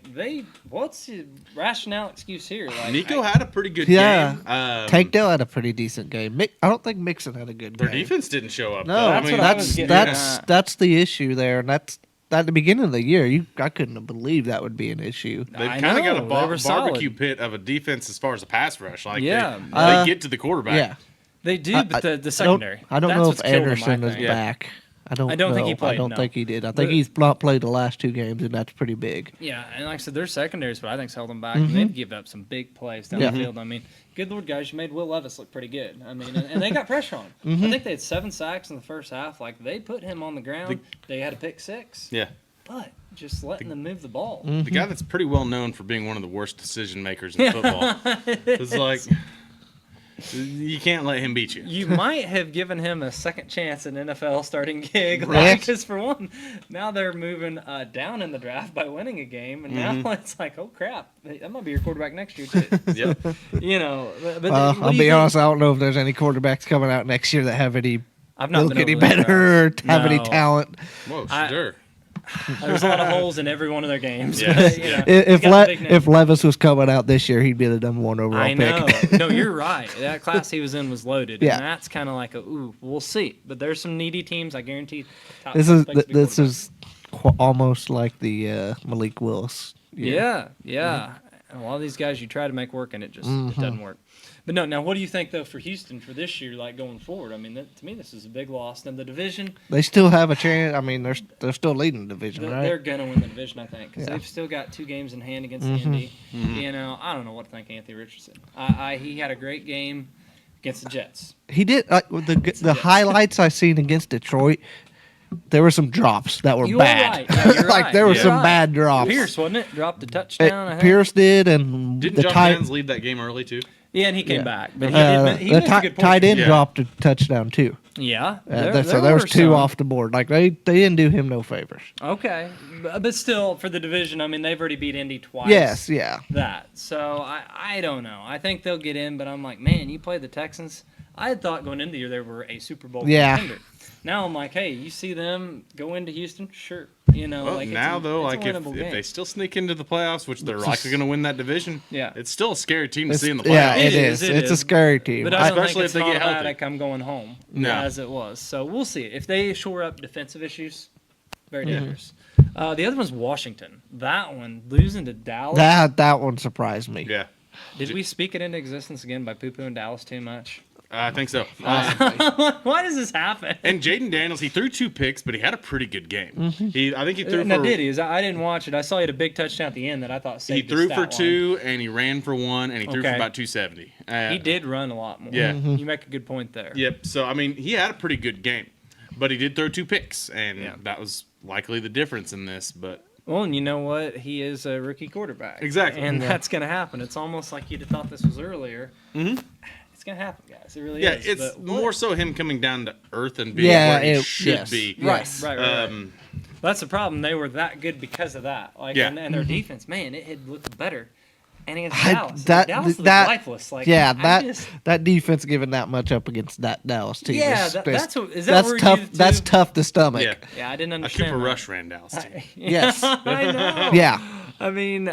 [SPEAKER 3] what's the rationale excuse here? Like
[SPEAKER 2] Nico had a pretty good
[SPEAKER 5] Yeah.
[SPEAKER 2] game.
[SPEAKER 5] Tankdale had a pretty decent game. I don't think Mixon had a good
[SPEAKER 2] Their
[SPEAKER 5] game.
[SPEAKER 2] defense didn't show up.
[SPEAKER 5] No,
[SPEAKER 2] though.
[SPEAKER 3] That's what I was getting at.
[SPEAKER 5] that's the issue there, and that's at the beginning of the year. I couldn't have believed that would be an issue.
[SPEAKER 2] They've
[SPEAKER 3] I
[SPEAKER 2] kind of got
[SPEAKER 3] know,
[SPEAKER 2] a
[SPEAKER 3] they were
[SPEAKER 2] barbecue
[SPEAKER 3] solid.
[SPEAKER 2] pit of a defense as far as a pass rush. Like
[SPEAKER 3] Yeah.
[SPEAKER 2] they get to the quarterback.
[SPEAKER 5] Yeah,
[SPEAKER 3] They do, but the secondary.
[SPEAKER 5] I don't
[SPEAKER 3] that's
[SPEAKER 5] know if
[SPEAKER 3] what's killed them,
[SPEAKER 5] Anderson
[SPEAKER 3] I
[SPEAKER 5] is
[SPEAKER 3] think.
[SPEAKER 5] back. I don't
[SPEAKER 3] think he
[SPEAKER 5] know.
[SPEAKER 3] played,
[SPEAKER 5] I don't
[SPEAKER 3] no.
[SPEAKER 5] think he did. I think
[SPEAKER 3] But-
[SPEAKER 5] he's not played the last 2 games, and that's pretty big.
[SPEAKER 3] Yeah, and like I said, their secondaries, but I think's held them back. And they've given up some big plays down
[SPEAKER 5] Yeah.
[SPEAKER 3] the field. I mean, good lord, guys, you made Will Levis look pretty good. I mean, and they got pressure on him. I think they had 7 sacks in the first half. Like they put him on the ground. They had a pick 6,
[SPEAKER 2] Yeah.
[SPEAKER 3] but just letting them move the ball.
[SPEAKER 2] The guy that's pretty well known for being one of the worst decision makers in football. It's like you can't let him beat you.
[SPEAKER 3] You might have given him a second chance at an NFL starting gig,
[SPEAKER 5] Right.
[SPEAKER 3] because for one, now they're moving down in the draft by winning a game, and now it's like, oh crap, that might be your quarterback next year too.
[SPEAKER 2] Yep.
[SPEAKER 3] But what do
[SPEAKER 5] I'll
[SPEAKER 3] you
[SPEAKER 5] be
[SPEAKER 3] think?
[SPEAKER 5] honest. I don't know if there's any quarterbacks coming out next year that have any
[SPEAKER 3] I've not
[SPEAKER 5] look
[SPEAKER 3] been
[SPEAKER 5] any
[SPEAKER 3] overly
[SPEAKER 5] better or
[SPEAKER 3] impressed.
[SPEAKER 5] have any
[SPEAKER 3] No.
[SPEAKER 5] talent.
[SPEAKER 2] Whoa,
[SPEAKER 3] I-
[SPEAKER 2] sure.
[SPEAKER 3] There's a lot of holes in every one of their games.
[SPEAKER 2] Yeah.
[SPEAKER 3] But, you know,
[SPEAKER 5] If
[SPEAKER 3] he's got the big name.
[SPEAKER 5] if Levis was coming out this year, he'd be the number 1 overall
[SPEAKER 3] I know.
[SPEAKER 5] pick.
[SPEAKER 3] No, you're right. That class he was in was loaded.
[SPEAKER 5] Yeah.
[SPEAKER 3] And that's kind of like we'll see. But there's some needy teams, I guarantee. Top
[SPEAKER 5] This is
[SPEAKER 3] prospects to be
[SPEAKER 5] this
[SPEAKER 3] quarterbacks.
[SPEAKER 5] is almost like the Malik Willis. year.
[SPEAKER 3] Yeah. And a lot of these guys you try to make work and it just
[SPEAKER 5] Mm-hmm.
[SPEAKER 3] it doesn't work. But no, now what do you think though for Houston for this year, like going forward? I mean, to me this is a big loss. And the division,
[SPEAKER 5] They still have a chance. I mean, they're still leading the division,
[SPEAKER 3] they're
[SPEAKER 5] right?
[SPEAKER 3] gonna win the division, I think, because
[SPEAKER 5] Yeah.
[SPEAKER 3] they've still got 2 games in hand against
[SPEAKER 5] Mm-hmm.
[SPEAKER 3] Indy. You know, I don't know what to think of Anthony Richardson. He had a great game against the Jets.
[SPEAKER 5] He did the highlights I seen against Detroit. There were some drops that were
[SPEAKER 3] You
[SPEAKER 5] bad.
[SPEAKER 3] were right. Yeah, you're
[SPEAKER 5] like
[SPEAKER 3] right.
[SPEAKER 5] there were
[SPEAKER 3] You're
[SPEAKER 5] some
[SPEAKER 3] right.
[SPEAKER 5] bad drops.
[SPEAKER 3] Pierce, wasn't it? Dropped a touchdown. I think.
[SPEAKER 5] Pierce did, and
[SPEAKER 2] Didn't
[SPEAKER 5] the
[SPEAKER 2] Josh
[SPEAKER 5] tight
[SPEAKER 2] Downs lead that game early too?
[SPEAKER 3] Yeah, and he came
[SPEAKER 5] Yeah.
[SPEAKER 3] back, but he
[SPEAKER 5] the
[SPEAKER 3] missed a good
[SPEAKER 5] tight
[SPEAKER 3] portion.
[SPEAKER 5] end
[SPEAKER 2] Yeah.
[SPEAKER 5] dropped a touchdown too.
[SPEAKER 3] Yeah,
[SPEAKER 5] So there was
[SPEAKER 3] were
[SPEAKER 5] 2
[SPEAKER 3] some.
[SPEAKER 5] off the board. Like they didn't do him no favors.
[SPEAKER 3] Okay, but still for the division, I mean they've already beat Indy twice.
[SPEAKER 5] Yes, yeah.
[SPEAKER 3] That. So I don't know. I think they'll get in, but I'm like, man, you play the Texans. I had thought going into the year they were a Super Bowl
[SPEAKER 5] Yeah.
[SPEAKER 3] contender. Now I'm like, hey, you see them go into Houston? Sure. You know,
[SPEAKER 2] Well,
[SPEAKER 3] like
[SPEAKER 2] now
[SPEAKER 3] it's a,
[SPEAKER 2] though,
[SPEAKER 3] it's a
[SPEAKER 2] like if
[SPEAKER 3] winnable game.
[SPEAKER 2] they still sneak into the playoffs, which they're likely going to win that division,
[SPEAKER 3] Yeah.
[SPEAKER 2] it's still a scary team to
[SPEAKER 5] It's-
[SPEAKER 2] see in the playoffs.
[SPEAKER 5] yeah,
[SPEAKER 3] It
[SPEAKER 5] it
[SPEAKER 3] is,
[SPEAKER 5] is.
[SPEAKER 3] it
[SPEAKER 5] It's a
[SPEAKER 3] is.
[SPEAKER 5] scary team.
[SPEAKER 3] But I don't
[SPEAKER 2] Especially
[SPEAKER 3] think
[SPEAKER 2] if
[SPEAKER 3] it's
[SPEAKER 2] they
[SPEAKER 3] not
[SPEAKER 2] get healthy.
[SPEAKER 3] automatic I'm going home
[SPEAKER 2] No.
[SPEAKER 3] as it was. So we'll see. If they shore up defensive issues, very
[SPEAKER 2] Yeah.
[SPEAKER 3] dangerous. The other one's Washington. That one, losing to Dallas.
[SPEAKER 5] That one surprised me.
[SPEAKER 2] Yeah,
[SPEAKER 3] Did we speak it into existence again by poo-pooing Dallas too much?
[SPEAKER 2] I think so.
[SPEAKER 3] Why does this happen?
[SPEAKER 2] And Jaden Daniels, he threw 2 picks, but he had a pretty good game. I think he threw
[SPEAKER 3] Now,
[SPEAKER 2] for
[SPEAKER 3] did he? I didn't watch it. I saw he had a big touchdown at the end that I thought
[SPEAKER 2] he
[SPEAKER 3] saved
[SPEAKER 2] threw
[SPEAKER 3] his
[SPEAKER 2] for
[SPEAKER 3] stat
[SPEAKER 2] 2 and he ran for 1 and he threw for
[SPEAKER 3] Okay.
[SPEAKER 2] about 270.
[SPEAKER 3] line. He did run a lot more.
[SPEAKER 2] Yeah.
[SPEAKER 3] You make a good point there.
[SPEAKER 2] Yep. So I mean, he had a pretty good game, but he did throw 2 picks, and
[SPEAKER 3] Yeah.
[SPEAKER 2] that was likely the difference in this. But
[SPEAKER 3] Well, and you know what? He is a rookie quarterback.
[SPEAKER 2] Exactly.
[SPEAKER 3] And that's going to happen. It's almost like you'd have thought this was earlier.
[SPEAKER 2] Mhm.
[SPEAKER 3] It's going to happen, guys. It really
[SPEAKER 2] yeah,
[SPEAKER 3] is.
[SPEAKER 2] it's
[SPEAKER 3] But
[SPEAKER 2] more so him coming down to earth and being
[SPEAKER 5] Yeah,
[SPEAKER 2] where he
[SPEAKER 5] it-
[SPEAKER 2] should
[SPEAKER 5] yes.
[SPEAKER 2] be.
[SPEAKER 3] Right. That's the problem. They were that good because of that. Like,
[SPEAKER 2] Yeah.
[SPEAKER 3] and their defense, man, it had looked better. And against
[SPEAKER 5] I-
[SPEAKER 3] Dallas,
[SPEAKER 5] that-
[SPEAKER 3] Dallas was
[SPEAKER 5] that-
[SPEAKER 3] lifeless. Like,
[SPEAKER 5] Yeah,
[SPEAKER 3] I
[SPEAKER 5] that defense giving that much up against that Dallas team.
[SPEAKER 3] Yeah,
[SPEAKER 5] is,
[SPEAKER 3] that's what- is that
[SPEAKER 5] that's
[SPEAKER 3] where
[SPEAKER 5] tough.
[SPEAKER 3] you
[SPEAKER 5] That's
[SPEAKER 3] two-
[SPEAKER 5] tough to stomach.
[SPEAKER 2] Yeah.
[SPEAKER 3] Yeah, I didn't
[SPEAKER 2] A
[SPEAKER 3] understand.
[SPEAKER 2] Cooper
[SPEAKER 3] that.
[SPEAKER 2] Rush ran Dallas team.
[SPEAKER 5] Yes.
[SPEAKER 3] I know.
[SPEAKER 5] Yeah.
[SPEAKER 3] I mean,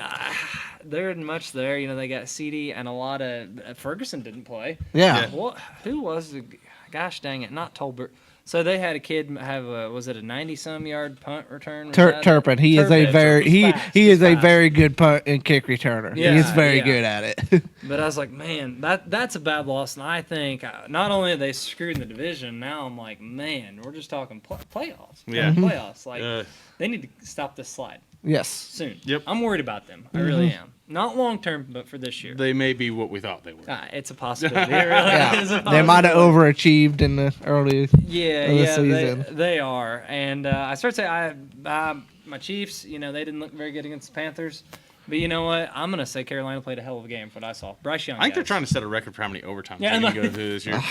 [SPEAKER 3] there isn't much there. You know, they got CD and a lot of Ferguson didn't play.
[SPEAKER 5] Yeah.
[SPEAKER 3] What? Who was the? Gosh dang it! Not Tolbert. So they had a kid have was it a 90-some yard punt return? Was that it?
[SPEAKER 5] Turpin. He is a
[SPEAKER 3] Turpin.
[SPEAKER 5] very
[SPEAKER 3] He's fast.
[SPEAKER 5] he
[SPEAKER 3] He's
[SPEAKER 5] is a
[SPEAKER 3] fast.
[SPEAKER 5] very good punt and kick returner.
[SPEAKER 3] Yeah,
[SPEAKER 5] he is very
[SPEAKER 3] yeah.
[SPEAKER 5] good at it.
[SPEAKER 3] But I was like, man, that's a bad loss. And I think not only are they screwed in the division, now I'm like, man, we're just talking playoffs.
[SPEAKER 2] Yeah.
[SPEAKER 3] Playoffs. Like
[SPEAKER 2] Uh,
[SPEAKER 3] they need to stop this slide
[SPEAKER 5] Yes.
[SPEAKER 3] soon.
[SPEAKER 2] Yep.
[SPEAKER 3] I'm worried about them. I really am. Not long term, but for this year.
[SPEAKER 2] they may be what we thought they were.
[SPEAKER 3] It's a possibility. It really is a
[SPEAKER 5] They might have
[SPEAKER 3] possibility.
[SPEAKER 5] overachieved in the early.
[SPEAKER 3] Yeah,
[SPEAKER 5] of the
[SPEAKER 3] yeah,
[SPEAKER 5] season.
[SPEAKER 3] they are. And I start to say, my Chiefs, you know, they didn't look very good against the Panthers. But you know what? I'm going to say Carolina played a hell of a game from what I saw. Bryce Young.
[SPEAKER 2] I think they're
[SPEAKER 3] guys.
[SPEAKER 2] trying to set a record for how many overtimes
[SPEAKER 3] Yeah,
[SPEAKER 2] they
[SPEAKER 3] no.
[SPEAKER 2] can go through this year.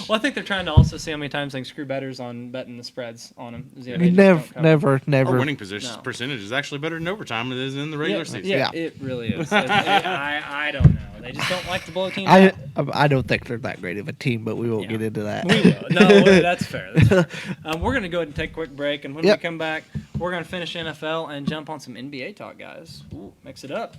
[SPEAKER 3] Well, I think they're trying to also see how many times they can screw betters on betting the spreads on them. You know, they just
[SPEAKER 5] Never,
[SPEAKER 3] don't cover.
[SPEAKER 5] never,
[SPEAKER 2] Our
[SPEAKER 5] never.
[SPEAKER 2] winning
[SPEAKER 3] No.
[SPEAKER 2] percentage is actually better in overtime than it is in the regular season.
[SPEAKER 3] Yeah,
[SPEAKER 5] Yeah.
[SPEAKER 3] it really is. I don't know. They just don't like to blow teams
[SPEAKER 5] I
[SPEAKER 3] out.
[SPEAKER 5] I don't think they're that great of a team, but we won't
[SPEAKER 3] Yeah.
[SPEAKER 5] get into that.
[SPEAKER 3] We will. No, that's fair. That's fair. We're going to go ahead and take a quick break. And when
[SPEAKER 5] Yep.
[SPEAKER 3] we come back, we're going to finish NFL and jump on some NBA talk, guys. Ooh, mix it up.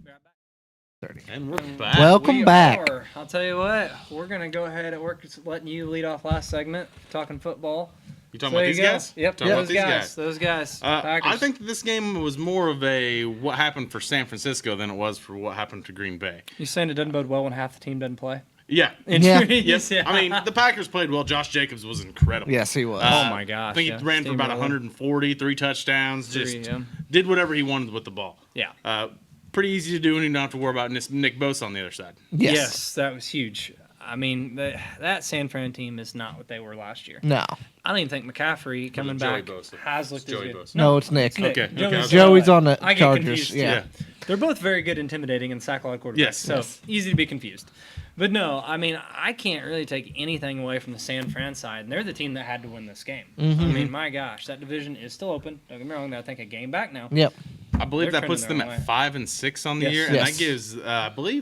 [SPEAKER 3] Be right back.
[SPEAKER 2] And we're back.
[SPEAKER 5] Welcome
[SPEAKER 3] We
[SPEAKER 5] back.
[SPEAKER 3] are. I'll tell you what, we're going to go ahead and work letting you lead off last segment, talking football.
[SPEAKER 2] You talking
[SPEAKER 3] So
[SPEAKER 2] about
[SPEAKER 3] there
[SPEAKER 2] these
[SPEAKER 3] you go.
[SPEAKER 2] guys?
[SPEAKER 3] Yep,
[SPEAKER 2] Talking about
[SPEAKER 3] those
[SPEAKER 2] these
[SPEAKER 3] guys. Those guys.
[SPEAKER 2] I
[SPEAKER 3] Packers.
[SPEAKER 2] think that this game was more of a what happened for San Francisco than it was for what happened to Green Bay.
[SPEAKER 3] You saying it doesn't bode well when half the team doesn't play?
[SPEAKER 2] Yeah.
[SPEAKER 3] Injuries,
[SPEAKER 2] Yes.
[SPEAKER 3] yeah.
[SPEAKER 2] I mean, the Packers played well. Josh Jacobs was incredible.
[SPEAKER 5] Yes, he was.
[SPEAKER 3] Oh my gosh,
[SPEAKER 2] I think
[SPEAKER 3] yeah.
[SPEAKER 2] he ran for about
[SPEAKER 3] Steamroller.
[SPEAKER 2] 140, 3 touchdowns. Just
[SPEAKER 3] Three, yeah.
[SPEAKER 2] did whatever he wanted with the ball.
[SPEAKER 3] Yeah.
[SPEAKER 2] Pretty easy to do, and you don't have to worry about Nick Bosa on the other side.
[SPEAKER 5] Yes.
[SPEAKER 3] That was huge. I mean, that San Fran team is not what they were last year.
[SPEAKER 5] No.
[SPEAKER 3] I don't even think McCaffrey coming
[SPEAKER 2] Joey
[SPEAKER 3] back
[SPEAKER 2] Bosa.
[SPEAKER 3] has looked
[SPEAKER 2] It's
[SPEAKER 3] as
[SPEAKER 2] Joey
[SPEAKER 3] good.
[SPEAKER 2] Bosa.
[SPEAKER 5] No, it's Nick.
[SPEAKER 3] Nick.
[SPEAKER 2] Okay,
[SPEAKER 5] Joey's on the
[SPEAKER 3] I get
[SPEAKER 5] Chargers.
[SPEAKER 3] confused,
[SPEAKER 5] Yeah.
[SPEAKER 3] too. They're both very good, intimidating, and sack a lot of quarterbacks.
[SPEAKER 2] Yes.
[SPEAKER 3] So
[SPEAKER 5] Yes.
[SPEAKER 3] easy to be confused. But no, I mean, I can't really take anything away from the San Fran side, and they're the team that had to win this game.
[SPEAKER 5] Mm-hmm.
[SPEAKER 3] I mean, my gosh, that division is still open. Don't get me wrong, they're, I think a game back now.
[SPEAKER 5] Yep.
[SPEAKER 2] I believe
[SPEAKER 3] They're
[SPEAKER 2] that puts them
[SPEAKER 3] trending
[SPEAKER 2] at
[SPEAKER 3] their way.
[SPEAKER 2] 5-6 on the
[SPEAKER 3] Yes.
[SPEAKER 2] year, and
[SPEAKER 5] Yes.
[SPEAKER 2] that gives,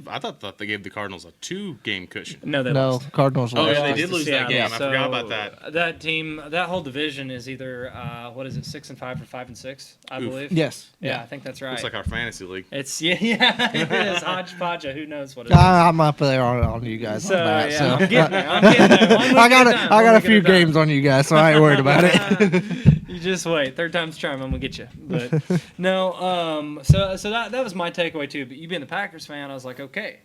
[SPEAKER 2] I thought they gave the Cardinals a 2-game cushion.
[SPEAKER 3] No, they
[SPEAKER 5] No,
[SPEAKER 3] lost.
[SPEAKER 5] Cardinals
[SPEAKER 2] Oh,
[SPEAKER 5] lost.
[SPEAKER 2] yeah, they
[SPEAKER 3] lost
[SPEAKER 2] did
[SPEAKER 3] to
[SPEAKER 2] lose that
[SPEAKER 3] Seattle.
[SPEAKER 2] game. I forgot
[SPEAKER 3] So,
[SPEAKER 2] about that.
[SPEAKER 3] That team, that whole division is either 6-5 or 5-6, I
[SPEAKER 2] Oof.
[SPEAKER 3] believe.
[SPEAKER 5] Yes.
[SPEAKER 3] Yeah, I think that's right.
[SPEAKER 2] Looks like our fantasy league.
[SPEAKER 3] It's yeah, it is hodgepodge. Who knows what it is?
[SPEAKER 5] I'm up there on you guys.
[SPEAKER 3] So
[SPEAKER 5] on that,
[SPEAKER 3] yeah,
[SPEAKER 5] so.
[SPEAKER 3] I'm getting there. I'm getting there. One week
[SPEAKER 5] I got
[SPEAKER 3] at a time.
[SPEAKER 5] I
[SPEAKER 3] One
[SPEAKER 5] got a
[SPEAKER 3] week at
[SPEAKER 5] few
[SPEAKER 3] time.
[SPEAKER 5] games on you guys, so I ain't worried about it.
[SPEAKER 3] You just wait. Third time's the charm. I'm gonna get you. But no. So that was my takeaway too. But you being the Packers fan, I was like, okay.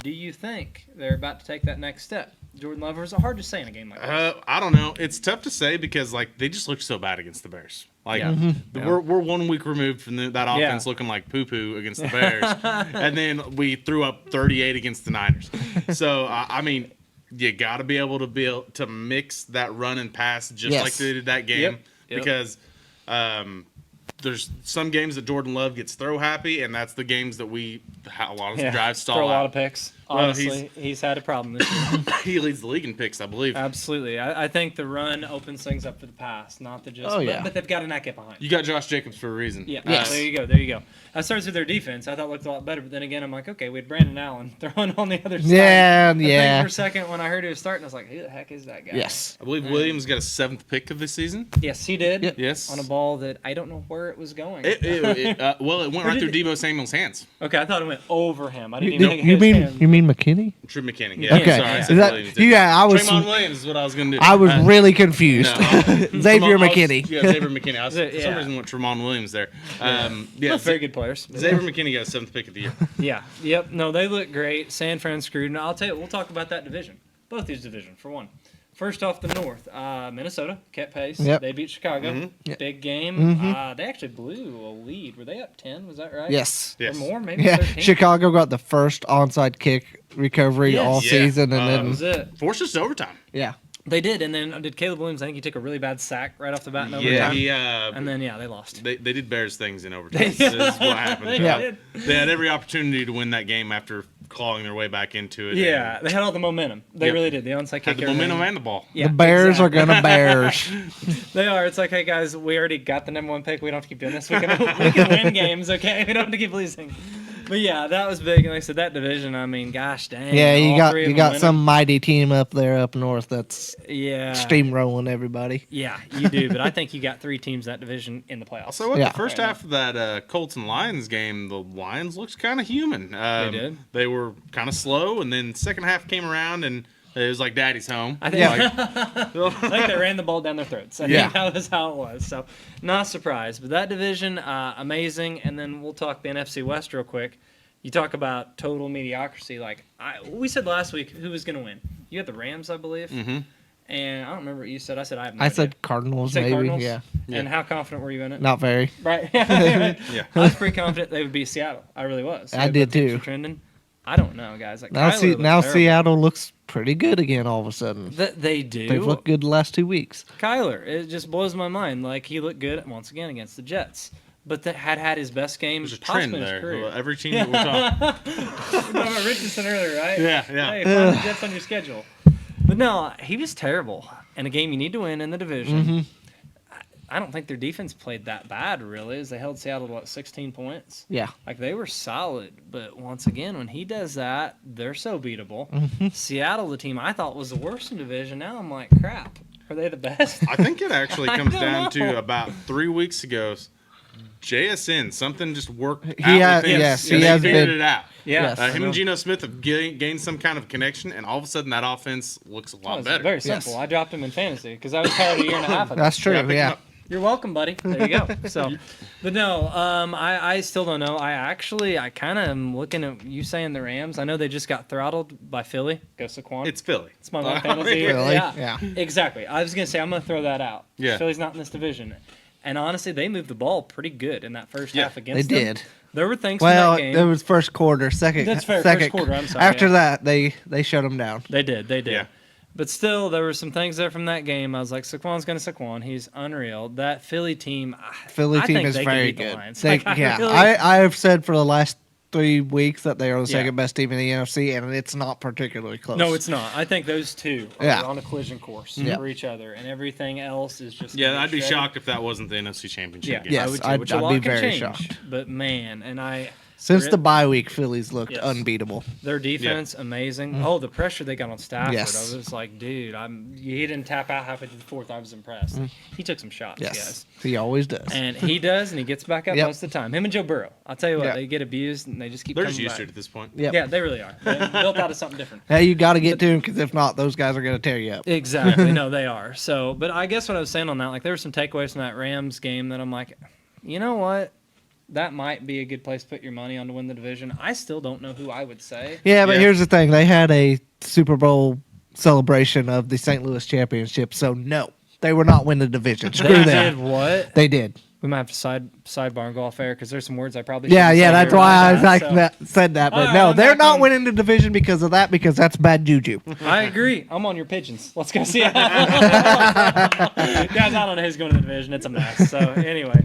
[SPEAKER 3] Do you think they're about to take that next step? Jordan Love, or is it hard to say in a game like this?
[SPEAKER 2] I don't know. It's tough to say because they just looked so bad against the Bears.
[SPEAKER 3] Yeah.
[SPEAKER 2] We're 1 week removed from that offense looking like poo poo against the Bears, and then we threw up 38 against the Niners. So I mean, you got to be able to mix that run and pass just
[SPEAKER 5] Yes.
[SPEAKER 2] like they did that game
[SPEAKER 3] Yep.
[SPEAKER 2] because there's some games that Jordan Love gets throw happy, and that's the games that a lot of drives stall
[SPEAKER 3] Throw a lot
[SPEAKER 2] out.
[SPEAKER 3] of picks.
[SPEAKER 2] Well,
[SPEAKER 3] Honestly, he's had a problem this year.
[SPEAKER 2] He leads the league in picks, I believe.
[SPEAKER 3] Absolutely. I think the run opens things up for the pass, not the just.
[SPEAKER 5] Oh, yeah.
[SPEAKER 3] But they've got to not get behind.
[SPEAKER 2] You got Josh Jacobs for a reason.
[SPEAKER 3] Yeah,
[SPEAKER 5] Yes.
[SPEAKER 3] there you go. There you go. That starts with their defense. I thought looked a lot better, but then again, I'm like, okay, we had Brandon Allen throwing on the other side.
[SPEAKER 5] Yeah,
[SPEAKER 3] I think
[SPEAKER 5] yeah.
[SPEAKER 3] for a second when I heard he was starting, I was like, who the heck is that guy?
[SPEAKER 5] Yes.
[SPEAKER 2] I believe Williams got a 7th pick of this season.
[SPEAKER 3] Yes, he did.
[SPEAKER 5] Yep.
[SPEAKER 2] Yes.
[SPEAKER 3] On a ball that I don't know where it was going.
[SPEAKER 2] It went right through
[SPEAKER 3] did
[SPEAKER 2] Deebo Samuel's hands.
[SPEAKER 3] Okay, I thought it went over him. I
[SPEAKER 5] You,
[SPEAKER 3] didn't even think it
[SPEAKER 5] you
[SPEAKER 3] hit his
[SPEAKER 5] mean
[SPEAKER 3] hand.
[SPEAKER 5] you mean McKinney?
[SPEAKER 2] True McKinney.
[SPEAKER 3] Yeah.
[SPEAKER 2] Yeah.
[SPEAKER 5] Okay.
[SPEAKER 2] Sorry, I
[SPEAKER 5] Is
[SPEAKER 2] said
[SPEAKER 5] that-
[SPEAKER 2] Williams.
[SPEAKER 5] yeah, I was
[SPEAKER 2] Draymond Williams is what I was going to do.
[SPEAKER 5] I was really confused. Xavier
[SPEAKER 2] McKinney.
[SPEAKER 5] McKinney.
[SPEAKER 2] Yeah, Xavier McKinney. I was, for
[SPEAKER 3] Yeah.
[SPEAKER 2] some reason went Tremont Williams there. Yeah,
[SPEAKER 3] Both very good players.
[SPEAKER 2] Xavier McKinney got a 7th pick of the year.
[SPEAKER 3] Yeah. Yep. No, they look great. San Fran screwed. And I'll tell you, we'll talk about that division. Both these divisions, for one. First off, the North. Minnesota kept pace.
[SPEAKER 5] Yep.
[SPEAKER 3] They beat Chicago.
[SPEAKER 2] Mm-hmm.
[SPEAKER 3] Big game. They actually blew a lead. Were they up 10? Was that right?
[SPEAKER 5] Yes.
[SPEAKER 2] Yes.
[SPEAKER 3] Or more? Maybe
[SPEAKER 5] Yeah,
[SPEAKER 3] 13?
[SPEAKER 5] Chicago got the first onside kick recovery
[SPEAKER 3] Yes.
[SPEAKER 5] all
[SPEAKER 2] Yeah.
[SPEAKER 5] season, and
[SPEAKER 3] That was
[SPEAKER 5] then
[SPEAKER 3] it.
[SPEAKER 2] Forced us to overtime.
[SPEAKER 5] yeah,
[SPEAKER 3] They did. And then did Caleb Williams, I think he took a really bad sack right off the bat in overtime.
[SPEAKER 2] Yeah,
[SPEAKER 3] And then, they lost.
[SPEAKER 2] they did Bears things in overtime. This is what happened.
[SPEAKER 3] They
[SPEAKER 5] Yeah.
[SPEAKER 3] did.
[SPEAKER 2] They had every opportunity to win that game after clawing their way back into it.
[SPEAKER 3] Yeah, they had all the momentum. They
[SPEAKER 2] Yep.
[SPEAKER 3] really did. The onside
[SPEAKER 2] Had
[SPEAKER 3] kick.
[SPEAKER 2] the
[SPEAKER 3] everything.
[SPEAKER 2] momentum and the ball.
[SPEAKER 3] Yeah,
[SPEAKER 5] the Bears
[SPEAKER 3] exactly.
[SPEAKER 5] are gonna Bears.
[SPEAKER 3] They are. It's like, hey guys, we already got the #1 pick. We don't have to keep doing this. We can win games, okay? We don't have to keep losing. But yeah, that was big. And like I said, that division. I mean, gosh dang.
[SPEAKER 5] Yeah,
[SPEAKER 3] all three of
[SPEAKER 5] you
[SPEAKER 3] them
[SPEAKER 5] got
[SPEAKER 3] winning.
[SPEAKER 5] some mighty team up there up north that's
[SPEAKER 3] Yeah.
[SPEAKER 5] steamrolling everybody.
[SPEAKER 3] Yeah, you do. But I think you got 3 teams in that division in the playoffs.
[SPEAKER 2] So what?
[SPEAKER 5] Yeah.
[SPEAKER 2] The first half of that Colts and Lions game, the Lions looked kind of human.
[SPEAKER 3] They did.
[SPEAKER 2] They were kind of slow, and then second half came around, and it was like Daddy's home.
[SPEAKER 3] I think,
[SPEAKER 2] Like,
[SPEAKER 3] I think they ran the ball down their throats. I
[SPEAKER 5] Yeah.
[SPEAKER 3] think that was how it was. So, not surprised. But that division, amazing. And then we'll talk the NFC West real quick. You talk about total mediocrity. Like we said last week, who was going to win? You had the Rams, I believe.
[SPEAKER 2] Mm-hmm.
[SPEAKER 3] And I don't remember what you said. I said I have no
[SPEAKER 5] I
[SPEAKER 3] idea.
[SPEAKER 5] said Cardinals,
[SPEAKER 3] You said
[SPEAKER 5] maybe.
[SPEAKER 3] Cardinals?
[SPEAKER 5] Yeah,
[SPEAKER 3] And how confident were you in it?
[SPEAKER 5] not very.
[SPEAKER 3] Right.
[SPEAKER 2] Yeah.
[SPEAKER 3] I was pretty confident they would beat Seattle. I really was.
[SPEAKER 5] I
[SPEAKER 3] The
[SPEAKER 5] did
[SPEAKER 3] teams
[SPEAKER 5] too.
[SPEAKER 3] were Trending. I don't know, guys. Like
[SPEAKER 5] Now
[SPEAKER 3] Kyler looked terrible.
[SPEAKER 5] Seattle looks pretty good again. All of a sudden,
[SPEAKER 3] They do.
[SPEAKER 5] they've looked good the last 2 weeks.
[SPEAKER 3] Kyler, it just blows my mind. Like he looked good once again against the Jets, but that had his best game
[SPEAKER 2] There's a trend
[SPEAKER 3] possibly in his
[SPEAKER 2] there.
[SPEAKER 3] career.
[SPEAKER 2] Every team that we're talking.
[SPEAKER 3] We talked about Richardson earlier, right?
[SPEAKER 2] Yeah,
[SPEAKER 3] Hey,
[SPEAKER 2] yeah.
[SPEAKER 3] find the Jets on your schedule. But no, he was terrible in a game you need to win in the division.
[SPEAKER 5] Mm-hmm.
[SPEAKER 3] I don't think their defense played that bad, really, as they held Seattle to, 16 points.
[SPEAKER 5] Yeah,
[SPEAKER 3] Like, they were solid, but once again, when he does that, they're so beatable.
[SPEAKER 5] Mm-hmm.
[SPEAKER 3] Seattle, the team I thought was the worst in division, now I'm like, crap. Are they the best?
[SPEAKER 2] I think it actually
[SPEAKER 3] I
[SPEAKER 2] comes
[SPEAKER 3] don't
[SPEAKER 2] down
[SPEAKER 3] know.
[SPEAKER 2] to about 3 weeks ago. JSN, something just worked out
[SPEAKER 5] has-
[SPEAKER 2] with him.
[SPEAKER 5] yes,
[SPEAKER 2] and
[SPEAKER 5] he
[SPEAKER 2] they
[SPEAKER 5] has
[SPEAKER 2] figured
[SPEAKER 5] been-
[SPEAKER 2] it out.
[SPEAKER 3] Yeah.
[SPEAKER 5] Yes.
[SPEAKER 2] Him and Geno Smith have gained some kind of connection, and all of a sudden that offense looks a
[SPEAKER 3] Oh,
[SPEAKER 2] lot
[SPEAKER 3] it's
[SPEAKER 2] better.
[SPEAKER 3] very simple.
[SPEAKER 5] Yes.
[SPEAKER 3] I dropped him in fantasy because I was tired a year and a half of
[SPEAKER 5] that's true.
[SPEAKER 2] pick him
[SPEAKER 5] Yeah,
[SPEAKER 2] up.
[SPEAKER 3] You're welcome, buddy. There you go. So, but no, I still don't know. I kind of am looking at you saying the Rams. I know they just got throttled by Philly. Go Saquon.
[SPEAKER 2] It's Philly.
[SPEAKER 3] It's my one fantasy.
[SPEAKER 5] Really?
[SPEAKER 3] Yeah.
[SPEAKER 5] Yeah.
[SPEAKER 3] Exactly. I was gonna say I'm gonna throw that out.
[SPEAKER 2] Yeah.
[SPEAKER 3] Philly's not in this division, and honestly, they moved the ball pretty good in that first
[SPEAKER 2] Yeah,
[SPEAKER 3] half
[SPEAKER 5] they
[SPEAKER 3] against them.
[SPEAKER 5] did.
[SPEAKER 3] There were things
[SPEAKER 5] Well,
[SPEAKER 3] from that game.
[SPEAKER 5] it was first quarter, second.
[SPEAKER 3] That's fair,
[SPEAKER 5] Second,
[SPEAKER 3] first quarter, I'm sorry,
[SPEAKER 5] After
[SPEAKER 3] yeah.
[SPEAKER 5] that, they shut them down.
[SPEAKER 3] They did.
[SPEAKER 2] Yeah.
[SPEAKER 3] But still, there were some things there from that game. I was like, Saquon's going to Saquon. He's unreal. That Philly team,
[SPEAKER 5] Philly
[SPEAKER 3] I
[SPEAKER 5] team
[SPEAKER 3] think
[SPEAKER 5] is
[SPEAKER 3] they can
[SPEAKER 5] very
[SPEAKER 3] beat the
[SPEAKER 5] good.
[SPEAKER 3] Lions.
[SPEAKER 5] They,
[SPEAKER 3] Like, I
[SPEAKER 5] yeah,
[SPEAKER 3] really-
[SPEAKER 5] I have said for the last 3 weeks that they are the
[SPEAKER 3] Yeah.
[SPEAKER 5] second best team in the NFC, and it's not particularly close.
[SPEAKER 3] No, it's not. I think those two are
[SPEAKER 5] Yeah.
[SPEAKER 3] on a collision course
[SPEAKER 5] Yeah.
[SPEAKER 3] for each other, and everything else is just.
[SPEAKER 2] Yeah,
[SPEAKER 3] gonna
[SPEAKER 2] I'd be
[SPEAKER 3] shredded.
[SPEAKER 2] shocked if that wasn't the NFC Championship
[SPEAKER 3] Yeah,
[SPEAKER 2] game.
[SPEAKER 5] Yes,
[SPEAKER 3] I would too,
[SPEAKER 5] I'd-
[SPEAKER 3] which
[SPEAKER 5] I'd
[SPEAKER 3] a lot
[SPEAKER 5] be
[SPEAKER 3] can
[SPEAKER 5] very
[SPEAKER 3] change.
[SPEAKER 5] shocked.
[SPEAKER 3] But man, and
[SPEAKER 5] Since the bye week, Philly's looked
[SPEAKER 3] Yes.
[SPEAKER 5] unbeatable.
[SPEAKER 3] their defense amazing. Oh, the pressure they got on Stafford.
[SPEAKER 5] Yes.
[SPEAKER 3] I was like, dude, he didn't tap out halfway through the fourth. I was impressed. He took some shots,
[SPEAKER 5] Yes,
[SPEAKER 3] guys.
[SPEAKER 5] he always does.
[SPEAKER 3] And he does, and he gets back up
[SPEAKER 5] Yep.
[SPEAKER 3] most of the time. Him and Joe Burrow. I'll tell you what,
[SPEAKER 5] Yeah.
[SPEAKER 3] they get abused, and they just keep
[SPEAKER 2] They're
[SPEAKER 3] coming
[SPEAKER 2] just used
[SPEAKER 3] back.
[SPEAKER 2] to it at this point.
[SPEAKER 5] Yep.
[SPEAKER 3] Yeah, they really are. They're built out of something different.
[SPEAKER 5] Now you got to get to him because if not, those guys are going to tear you up.
[SPEAKER 3] Exactly. No, they are. So, but I guess what I was saying on that, like, there were some takeaways from that Rams game that I'm like, you know what? That might be a good place to put your money on to win the division. I still don't know who I would say.
[SPEAKER 5] Yeah, but
[SPEAKER 2] Yeah.
[SPEAKER 5] here's the thing: they had a Super Bowl celebration of the St. Louis championship, so no, they were not winning the division. Screw
[SPEAKER 3] They
[SPEAKER 5] them.
[SPEAKER 3] did what?
[SPEAKER 5] They did.
[SPEAKER 3] We might have to sidebar and go off air because there's some words I probably
[SPEAKER 5] Yeah,
[SPEAKER 3] shouldn't
[SPEAKER 5] yeah,
[SPEAKER 3] say
[SPEAKER 5] that's
[SPEAKER 3] here
[SPEAKER 5] why I
[SPEAKER 3] about
[SPEAKER 5] like
[SPEAKER 3] so-
[SPEAKER 5] that, said that. But
[SPEAKER 3] All right,
[SPEAKER 5] no,
[SPEAKER 3] I'm
[SPEAKER 5] they're
[SPEAKER 3] back
[SPEAKER 5] not
[SPEAKER 3] on.
[SPEAKER 5] winning the division because of that, because that's bad juju.
[SPEAKER 3] I agree. I'm on your pigeons. Let's go see it. Guys, I don't know who's going to the division. It's a mess. So anyway,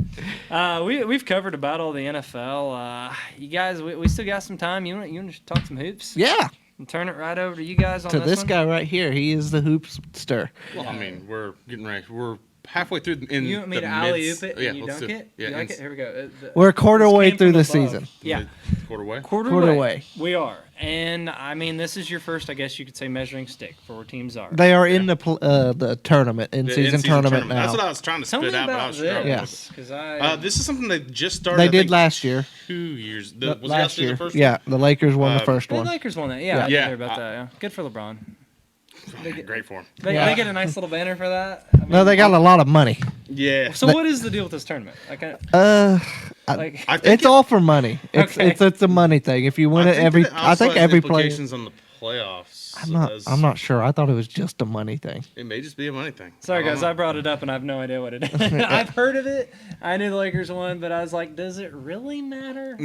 [SPEAKER 3] we've covered about all the NFL. You guys, we still got some time. You want to talk some hoops?
[SPEAKER 5] Yeah,
[SPEAKER 3] And turn it right over to you guys on
[SPEAKER 5] to this
[SPEAKER 3] one?
[SPEAKER 5] guy right here, he is the hoopster.
[SPEAKER 2] Well, I mean, we're getting ready. We're halfway through in
[SPEAKER 3] You want me
[SPEAKER 2] the
[SPEAKER 3] to alley
[SPEAKER 2] mids-
[SPEAKER 3] oop it
[SPEAKER 2] yeah,
[SPEAKER 3] and you
[SPEAKER 2] let's
[SPEAKER 3] dunk
[SPEAKER 2] do
[SPEAKER 3] it?
[SPEAKER 2] Yeah,
[SPEAKER 3] You like
[SPEAKER 2] it's
[SPEAKER 3] it? Here we go.
[SPEAKER 5] We're a quarter
[SPEAKER 3] this
[SPEAKER 5] way
[SPEAKER 3] came
[SPEAKER 5] through
[SPEAKER 3] from
[SPEAKER 5] the
[SPEAKER 3] above.
[SPEAKER 5] season.
[SPEAKER 3] Yeah.
[SPEAKER 2] quarter way.
[SPEAKER 3] Quarter way.
[SPEAKER 5] way.
[SPEAKER 3] We are. And I mean, this is your first, I guess you could say, measuring stick for where teams are.
[SPEAKER 5] They are in the tournament, in
[SPEAKER 2] The
[SPEAKER 5] season tournament now.
[SPEAKER 2] That's what I was trying to
[SPEAKER 3] Tell
[SPEAKER 2] spit
[SPEAKER 3] me
[SPEAKER 2] out, but I
[SPEAKER 3] about
[SPEAKER 2] was struggling.
[SPEAKER 5] Yeah.
[SPEAKER 3] this. Because
[SPEAKER 2] This is something they just started.
[SPEAKER 5] They
[SPEAKER 2] I
[SPEAKER 5] did
[SPEAKER 2] think,
[SPEAKER 5] last year.
[SPEAKER 2] 2 years. Was it
[SPEAKER 5] Last year,
[SPEAKER 2] the first
[SPEAKER 5] yeah, the Lakers won the first
[SPEAKER 3] the
[SPEAKER 5] one.
[SPEAKER 3] Lakers won that. Yeah, I did
[SPEAKER 2] Yeah.
[SPEAKER 3] hear about that. Yeah. Good for LeBron.
[SPEAKER 2] one? Great for him.
[SPEAKER 3] They get a nice little banner for that. I
[SPEAKER 5] No,
[SPEAKER 3] mean,
[SPEAKER 5] they got a lot of money.
[SPEAKER 2] Yeah.
[SPEAKER 3] So what is the deal with this tournament? Like, like
[SPEAKER 2] I think
[SPEAKER 5] It's all for money.
[SPEAKER 3] Okay.
[SPEAKER 5] It's a money thing. If you win it every, I think every player.
[SPEAKER 2] implications on the playoffs.
[SPEAKER 5] I'm not sure. I thought it was just a money thing.
[SPEAKER 2] It may just be a money thing.
[SPEAKER 3] sorry
[SPEAKER 2] don't
[SPEAKER 3] guys,
[SPEAKER 2] know.
[SPEAKER 3] I brought it up and I have no idea what it is. I've heard of it. I knew the Lakers won, but I was like, does it really matter?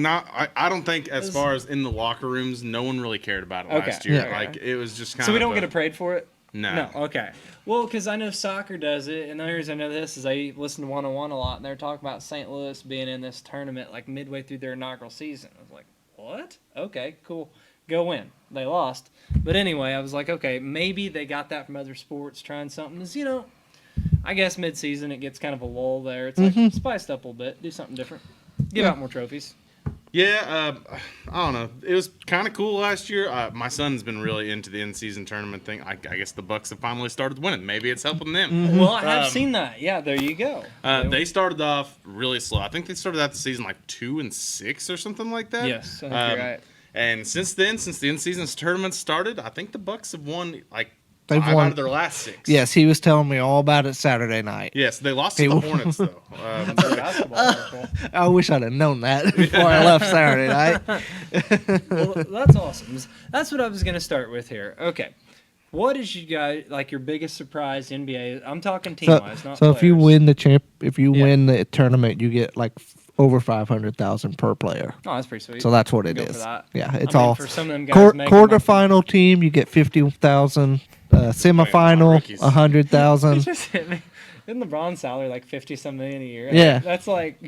[SPEAKER 2] I don't think as
[SPEAKER 3] Does-
[SPEAKER 2] far as in the locker rooms, no one really cared about it
[SPEAKER 3] Okay.
[SPEAKER 2] last year.
[SPEAKER 5] Yeah.
[SPEAKER 2] Like it was just kind
[SPEAKER 3] So
[SPEAKER 2] of.
[SPEAKER 3] we don't get a parade for it?
[SPEAKER 2] No.
[SPEAKER 3] No, okay. Well, because I know soccer does it, and the only reason I know this is I listen to 101 a lot, and they're talking about St. Louis being in this tournament like midway through their inaugural season. I was like, what? Okay, cool. go win. They lost. But anyway, I was like, okay, maybe they got that from other sports, trying something. Is, I guess mid-season it gets kind of a lull there. It's like spiced up a little bit, do something different, give out more trophies.
[SPEAKER 2] Yeah, I don't know. It was kind of cool last year. My son's been really into the in-season tournament thing. I guess the Bucks have finally started winning. Maybe it's helping them.
[SPEAKER 3] Well, I have seen that. Yeah, there you go.
[SPEAKER 2] They started off really slow. I think they started out the season like 2-6 or something like that.
[SPEAKER 3] Yes, I think you're right.
[SPEAKER 2] And since then, since the in-season tournament started, I think the Bucks have won like
[SPEAKER 5] They've
[SPEAKER 2] 5
[SPEAKER 5] won
[SPEAKER 2] out of their last 6.
[SPEAKER 5] Yes, he was telling me all about it Saturday night.
[SPEAKER 2] Yes, they lost to the Hornets though.
[SPEAKER 5] I wish I'd have known that before I left Saturday night.
[SPEAKER 3] Well, that's awesome. That's what I was going to start with here. Okay. What is you guys like your biggest surprise NBA? I'm talking team-wise, not
[SPEAKER 5] so if you
[SPEAKER 3] players.
[SPEAKER 5] win win the tournament, you get like over 500,000 per player.
[SPEAKER 3] Oh, that's pretty sweet.
[SPEAKER 5] So that's what it
[SPEAKER 3] Go for
[SPEAKER 5] is.
[SPEAKER 3] that.
[SPEAKER 5] Yeah, it's
[SPEAKER 3] I mean,
[SPEAKER 5] all
[SPEAKER 3] for some of them guys making
[SPEAKER 5] quarterfinal team. You get 50,000. Semifinal,
[SPEAKER 2] rookies.
[SPEAKER 5] 100,000.
[SPEAKER 3] Just hit me. Isn't LeBron's salary like 50-some million a year?
[SPEAKER 5] Yeah.
[SPEAKER 3] That's like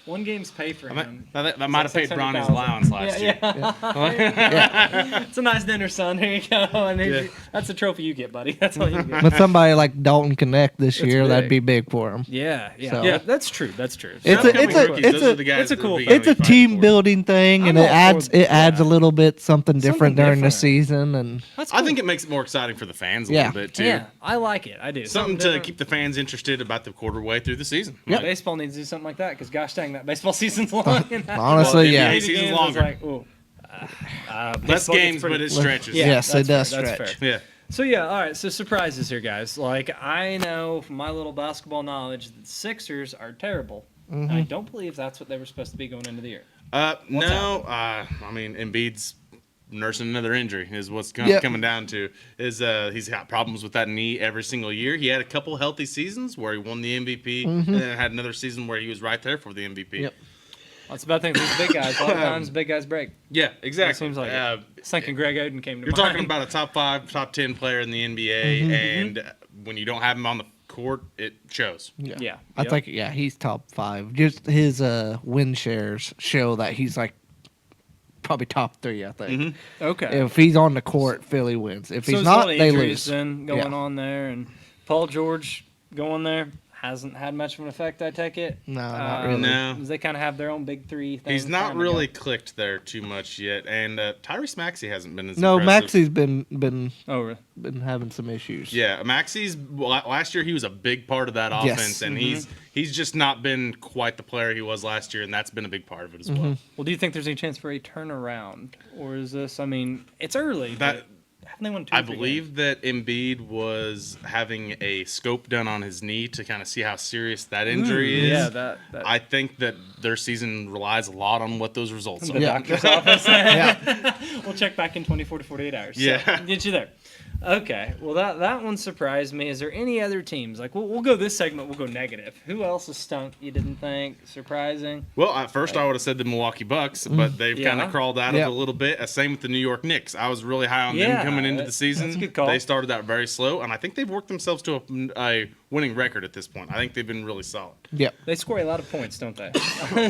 [SPEAKER 3] one game's pay for him.
[SPEAKER 2] That might have paid Bronny's
[SPEAKER 3] 600,000.
[SPEAKER 2] allowance last year.
[SPEAKER 3] Yeah. It's a nice dinner, son. Here you go. And that's the trophy you get, buddy. That's all you get.
[SPEAKER 5] But somebody like Dalton Connect this
[SPEAKER 3] That's
[SPEAKER 5] year, that'd
[SPEAKER 3] big.
[SPEAKER 5] be big for him.
[SPEAKER 3] Yeah.
[SPEAKER 5] So-
[SPEAKER 3] Yeah, that's true. That's true.
[SPEAKER 5] It's
[SPEAKER 2] Upcoming
[SPEAKER 5] a-
[SPEAKER 2] rookies,
[SPEAKER 5] it's
[SPEAKER 2] those
[SPEAKER 5] a-
[SPEAKER 2] are the guys
[SPEAKER 3] it's a
[SPEAKER 2] that
[SPEAKER 3] cool
[SPEAKER 2] will be
[SPEAKER 3] thing.
[SPEAKER 5] It's a
[SPEAKER 2] fighting
[SPEAKER 5] team
[SPEAKER 2] for it.
[SPEAKER 5] building thing, and
[SPEAKER 3] I'm
[SPEAKER 5] it
[SPEAKER 3] all for
[SPEAKER 5] adds a little bit something
[SPEAKER 3] Something
[SPEAKER 5] different during the
[SPEAKER 3] different.
[SPEAKER 5] season. And
[SPEAKER 3] That's
[SPEAKER 2] I
[SPEAKER 3] cool.
[SPEAKER 2] think it makes it more exciting for the fans a
[SPEAKER 5] Yeah.
[SPEAKER 2] little bit too.
[SPEAKER 3] Yeah, I like it. I do.
[SPEAKER 2] Something to
[SPEAKER 3] different.
[SPEAKER 2] keep the fans interested about the quarter way through the season.
[SPEAKER 5] Yep.
[SPEAKER 3] Baseball needs to do something like that because gosh dang, that baseball season's long.
[SPEAKER 5] honestly,
[SPEAKER 2] Well,
[SPEAKER 5] yeah.
[SPEAKER 2] NBA season's longer.
[SPEAKER 3] Like, ooh,
[SPEAKER 2] Less
[SPEAKER 3] baseball gets
[SPEAKER 2] games,
[SPEAKER 3] pretty-
[SPEAKER 2] but it stretches.
[SPEAKER 3] Yeah,
[SPEAKER 5] Yes, it
[SPEAKER 3] that's
[SPEAKER 5] does
[SPEAKER 3] fair, that's
[SPEAKER 5] stretch.
[SPEAKER 3] fair.
[SPEAKER 2] Yeah.
[SPEAKER 3] So yeah, all right. So surprises here, guys. Like I know from my little basketball knowledge that the Sixers are terrible. And I don't believe that's what they were supposed to be going into the year.
[SPEAKER 2] No. I mean, Embiid's nursing another injury is what's
[SPEAKER 5] Yep.
[SPEAKER 2] coming down to. Is he's got problems with that knee every single year. He had a couple healthy seasons where he won the MVP, and then had another season where he was right there for the MVP.
[SPEAKER 5] Yep.
[SPEAKER 3] That's about things with big guys. A lot of times, big guys break.
[SPEAKER 2] Yeah, exactly.
[SPEAKER 3] It seems like it.
[SPEAKER 2] Uh,
[SPEAKER 3] It's thinking Greg Oden came to
[SPEAKER 2] You're
[SPEAKER 3] mind.
[SPEAKER 2] talking about a top 5, top 10 player in the NBA, and when you don't have him on the court, it shows.
[SPEAKER 3] Yeah.
[SPEAKER 5] I think he's top 5. Just his win shares show that he's like probably top 3. I think.
[SPEAKER 3] Okay.
[SPEAKER 5] If he's on the court, Philly wins. If
[SPEAKER 3] So
[SPEAKER 5] he's
[SPEAKER 3] there's a lot
[SPEAKER 5] not,
[SPEAKER 3] of
[SPEAKER 5] they
[SPEAKER 3] injuries
[SPEAKER 5] lose.
[SPEAKER 3] then going
[SPEAKER 5] Yeah.
[SPEAKER 3] on there, and Paul George going there hasn't had much of an effect. I take it.
[SPEAKER 5] No, not really.
[SPEAKER 2] No.
[SPEAKER 3] They kind of have their own big three things.
[SPEAKER 2] He's not
[SPEAKER 3] kinda
[SPEAKER 2] really
[SPEAKER 3] go.
[SPEAKER 2] clicked there too much yet, and Tyrese Maxey hasn't been as
[SPEAKER 5] No,
[SPEAKER 2] impressive.
[SPEAKER 5] Maxey's been
[SPEAKER 3] Oh, really?
[SPEAKER 5] having some issues.
[SPEAKER 2] Yeah, Maxey's last year he was a big part of that offense,
[SPEAKER 5] Yes.
[SPEAKER 2] and he's just not been quite the player he was last year, and that's been a big part of it as well.
[SPEAKER 3] Well, do you think there's any chance for a turnaround, or is this? I mean, it's early.
[SPEAKER 2] That-
[SPEAKER 3] but haven't they won 2
[SPEAKER 2] I
[SPEAKER 3] or 3
[SPEAKER 2] believe that Embiid was having a scope done on his knee to kind of see how serious that injury
[SPEAKER 3] games?
[SPEAKER 2] is.
[SPEAKER 3] Yeah, that
[SPEAKER 2] I think that their season relies a lot on what those results
[SPEAKER 3] the
[SPEAKER 2] are.
[SPEAKER 5] Yeah.
[SPEAKER 3] doctor's office.
[SPEAKER 5] Yeah.
[SPEAKER 3] We'll check back in 24 to 48 hours. So,
[SPEAKER 2] Yeah.
[SPEAKER 3] get you there. Okay. Well, that one surprised me. Is there any other teams? Like, we'll go this segment. We'll go negative. Who else has stunk? You didn't think surprising?
[SPEAKER 2] Well, at first I would have said the Milwaukee Bucks, but they've kind
[SPEAKER 3] Yeah.
[SPEAKER 2] of crawled out
[SPEAKER 5] Yeah.
[SPEAKER 2] of it a little bit. Same with the New York Knicks. I was really high on
[SPEAKER 3] Yeah,
[SPEAKER 2] them coming into the season.
[SPEAKER 3] that's a good call.
[SPEAKER 2] They started out very slow, and I think they've worked themselves to a winning record at this point. I think they've been really solid.
[SPEAKER 5] Yep.
[SPEAKER 3] They score a lot of points, don't they?